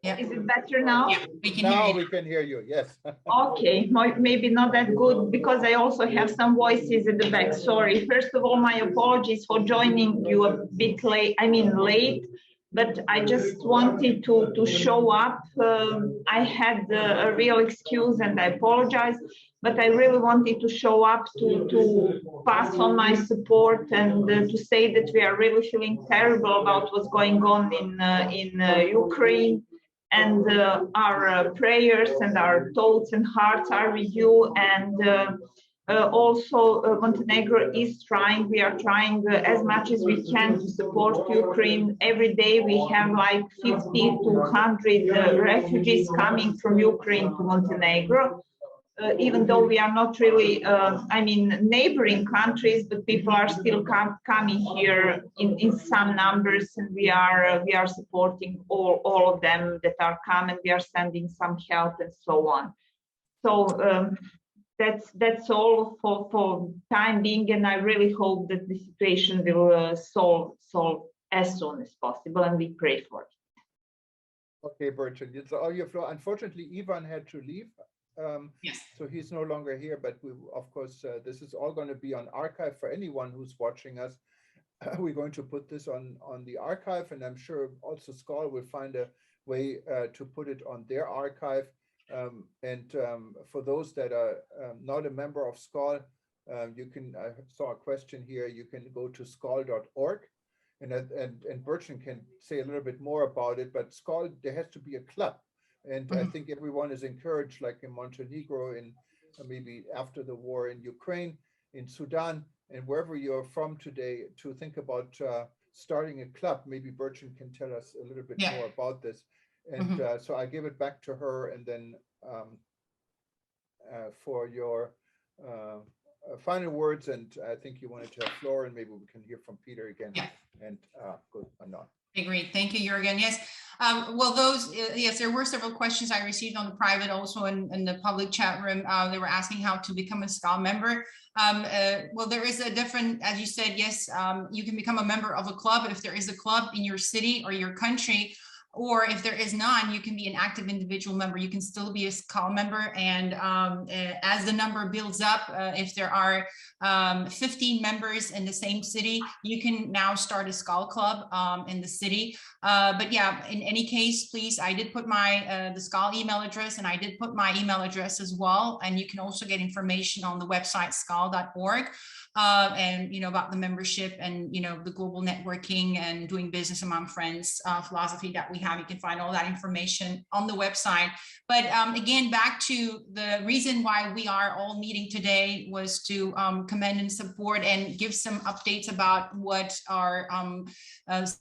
Yeah. Is it better now? Yeah, we can now hear you. we can hear you, yes. Okay, maybe not that good because I also have some voices in the back. Sorry. First of all, my apologies for joining you a bit late. I mean late, but I just wanted to show up. I had a real excuse and I apologize, but I really wanted to show up to pass on my support and to say that we are really feeling terrible about what's going on in Ukraine. And our prayers and our thoughts and hearts are with you. And also Montenegro is trying, we are trying as much as we can to support Ukraine. Every day we have like 50 to 100 refugees coming from Ukraine to Montenegro. even though we are not really, I mean, neighboring countries, but people are still coming here in some numbers, and we are supporting all of them that are coming. We are sending some help and so on. So that's all for time being, and I really hope that the situation will solve as soon as possible, and we pray for it. Okay, Burcin, it's all your floor. Unfortunately, Ivan had to leave. Yes. So he's no longer here, but we, of course, this is all going to be on archive for anyone who's watching us. We're going to put this on the archive, and I'm sure also SKAL will find a way to put it on their archive. For those that are not a member of SKAL, you can, I saw a question here, you can go to skal.org, and Burcin can say a little bit more about it, but SKAL, there has to be a club. And I think everyone is encouraged, like in Montenegro, in maybe after the war in Ukraine, in Sudan, and wherever you're from today, to think about starting a club. Maybe Burcin can tell us a little bit more about this. And so I give it back to her, and then for your final words, and I think you wanted to have Flora, and maybe we can hear from Peter again. And good or not. Great. Thank you, Juergen. Yes. Well, yes, there were several questions I received on the private, also in the public chat room. They were asking how to become a SKAL member. Well, there is a different, as you said, yes, you can become a member of a club if there is a club in your city or your country. Or if there is none, you can be an active individual member. You can still be a SKAL member. And as the number builds up, if there are 15 members in the same city, you can now start a SKAL club in the city. But yeah, in any case, please, I did put my the SKAL email address, and I did put my email address as well. And you can also get information on the website skal.org. And about the membership and the global networking and doing business among friends philosophy that we have. You can find all that information on the website. But again, back to the reason why we are all meeting today was to commend and support and give some updates about what our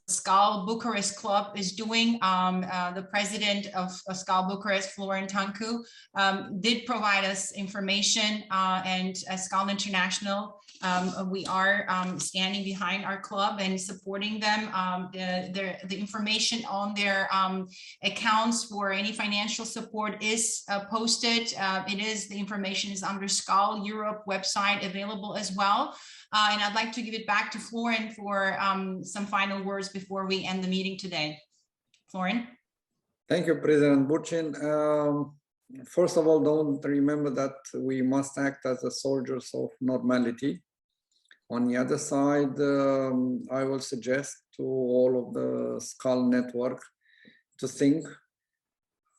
SKAL Bucharest club is doing. The president of SKAL Bucharest, Tancu, did provide us information, and as SKAL International, we are standing behind our club and supporting them. The information on their accounts for any financial support is posted. The information is under SKAL Europe website available as well. And I'd like to give it back to Florin for some final words before we end the meeting today. Florin. Thank you, President Burcin. First of all, don't remember that we must act as the soldiers of normality. On the other side, I will suggest to all of the SKAL network to think,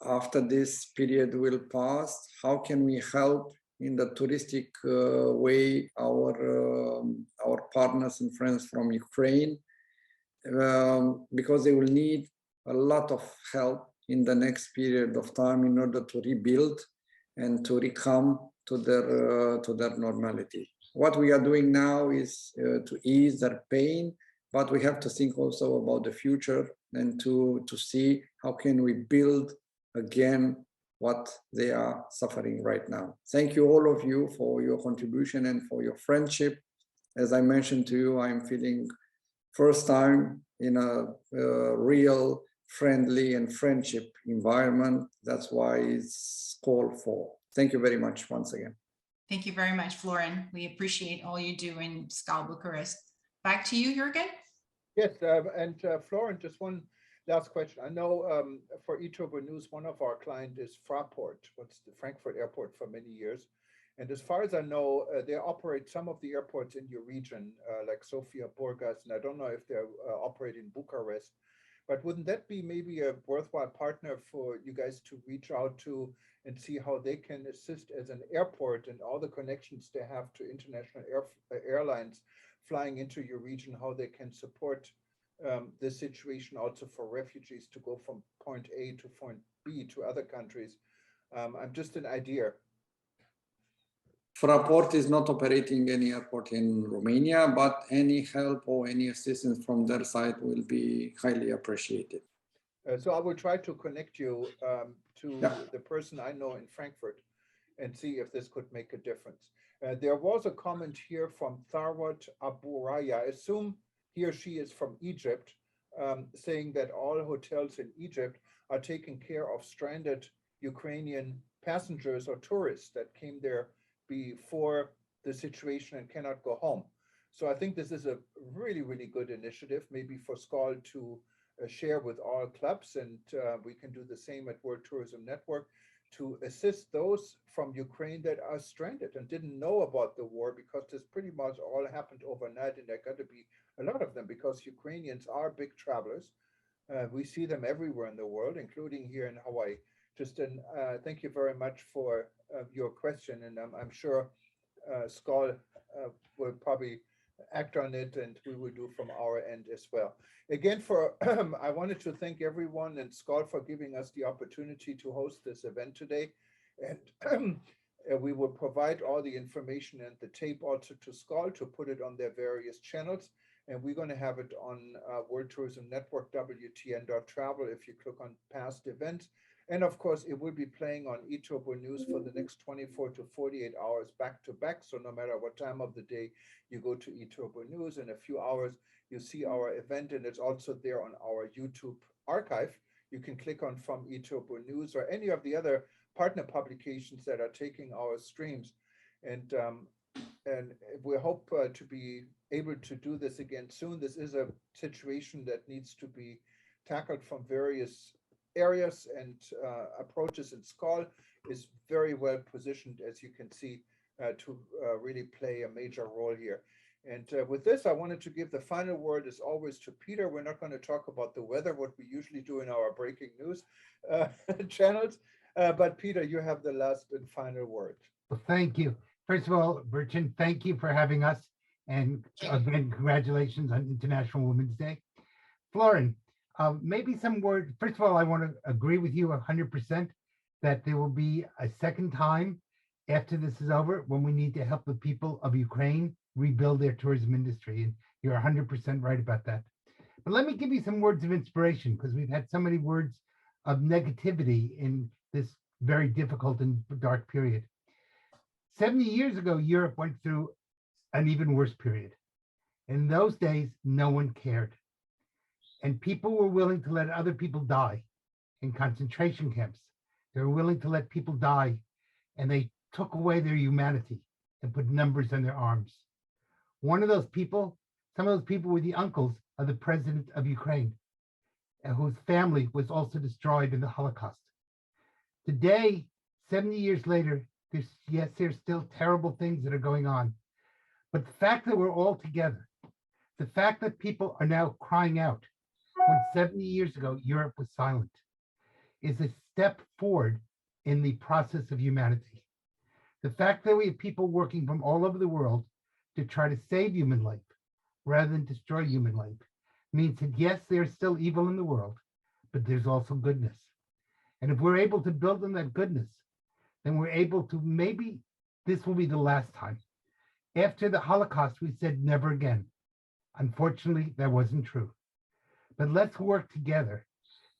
after this period will pass, how can we help in the touristic way our partners and friends from Ukraine, because they will need a lot of help in the next period of time in order to rebuild and to recome to their normality. What we are doing now is to ease their pain, but we have to think also about the future and to see how can we build again what they are suffering right now. Thank you, all of you, for your contribution and for your friendship. As I mentioned to you, I'm feeling first time in a real friendly and friendship environment. That's why it's called for. Thank you very much once again. Thank you very much, Florin. We appreciate all you do in SKAL Bucharest. Back to you, Juergen. Yes, and Florin, just one last question. I know for eTurbo News, one of our clients is Fraport, what's the Frankfurt Airport for many years. And as far as I know, they operate some of the airports in your region, like Sofia, Burgas, and I don't know if they're operating Bucharest. But wouldn't that be maybe a worthwhile partner for you guys to reach out to and see how they can assist as an airport and all the connections they have to international airlines flying into your region, how they can support this situation also for refugees to go from point A to point B to other countries? I'm just an idea. Fraport is not operating any airport in Romania, but any help or any assistance from their side will be highly appreciated. So I will try to connect you to the person I know in Frankfurt, and see if this could make a difference. There was a comment here from Tharwat Aburaya. I assume he or she is from Egypt, saying that all hotels in Egypt are taking care of stranded Ukrainian passengers or tourists that came there before the situation and cannot go home. So I think this is a really, really good initiative, maybe for SKAL to share with all clubs, and we can do the same at World Tourism Network to assist those from Ukraine that are stranded and didn't know about the war, because this pretty much all happened overnight, and there got to be a lot of them because Ukrainians are big travelers. We see them everywhere in the world, including here in Hawaii. Just thank you very much for your question, and I'm sure SKAL will probably act on it, and we will do from our end as well. Again, I wanted to thank everyone and SKAL for giving us the opportunity to host this event today, and we will provide all the information and the tape also to SKAL to put it on their various channels, and we're going to have it on World Tourism Network, WTN.travel, if you click on past events. And of course, it will be playing on eTurbo News for the next 24 to 48 hours back to back. So no matter what time of the day you go to eTurbo News, in a few hours, you see our event, and it's also there on our YouTube archive. You can click on from eTurbo News or any of the other partner publications that are taking our streams. And we hope to be able to do this again soon. This is a situation that needs to be tackled from various areas and approaches, and SKAL is very well positioned, as you can see, to really play a major role here. And with this, I wanted to give the final word, as always, to Peter. We're not going to talk about the weather, what we usually do in our breaking news channels, but Peter, you have the last and final word. Well, thank you. First of all, Burcin, thank you for having us, and again, congratulations on International Women's Day. Florin, maybe some words. First of all, I want to agree with you 100% that there will be a second time after this is over when we need to help the people of Ukraine rebuild their tourism industry. And you're 100% right about that. But let me give you some words of inspiration, because we've had so many words of negativity in this very difficult and dark period. 70 years ago, Europe went through an even worse period. In those days, no one cared. And people were willing to let other people die in concentration camps. They were willing to let people die, and they took away their humanity and put numbers on their arms. One of those people, some of those people were the uncles of the president of Ukraine, whose family was also destroyed in the Holocaust. Today, 70 years later, there's still terrible things that are going on. But the fact that we're all together, the fact that people are now crying out, when 70 years ago, Europe was silent, is a step forward in the process of humanity. The fact that we have people working from all over the world to try to save human life rather than destroy human life means that, yes, there's still evil in the world, but there's also goodness. And if we're able to build on that goodness, then we're able to, maybe this will be the last time. After the Holocaust, we said never again. Unfortunately, that wasn't true. But let's work together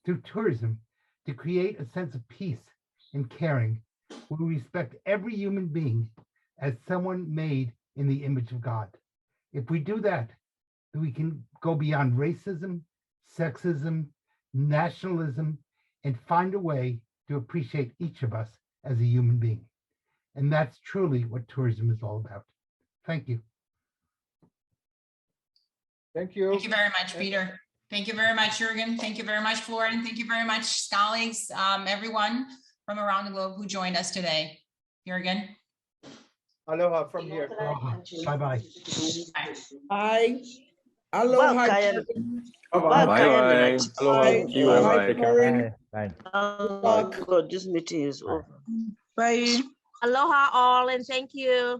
through tourism to create a sense of peace and caring, where we respect every human being as someone made in the image of God. If we do that, then we can go beyond racism, sexism, nationalism, and find a way to appreciate each of us as a human being. And that's truly what tourism is all about. Thank you. Thank you. Thank you very much, Peter. Thank you very much, Juergen. Thank you very much, Florin. Thank you very much, colleagues, everyone from around the globe who joined us today. Juergen. Aloha from here. Bye-bye. Bye. Aloha. Bye-bye. Bye. Thank you. Bye. Oh, God, this meeting is over. Bye. Aloha all, and thank you.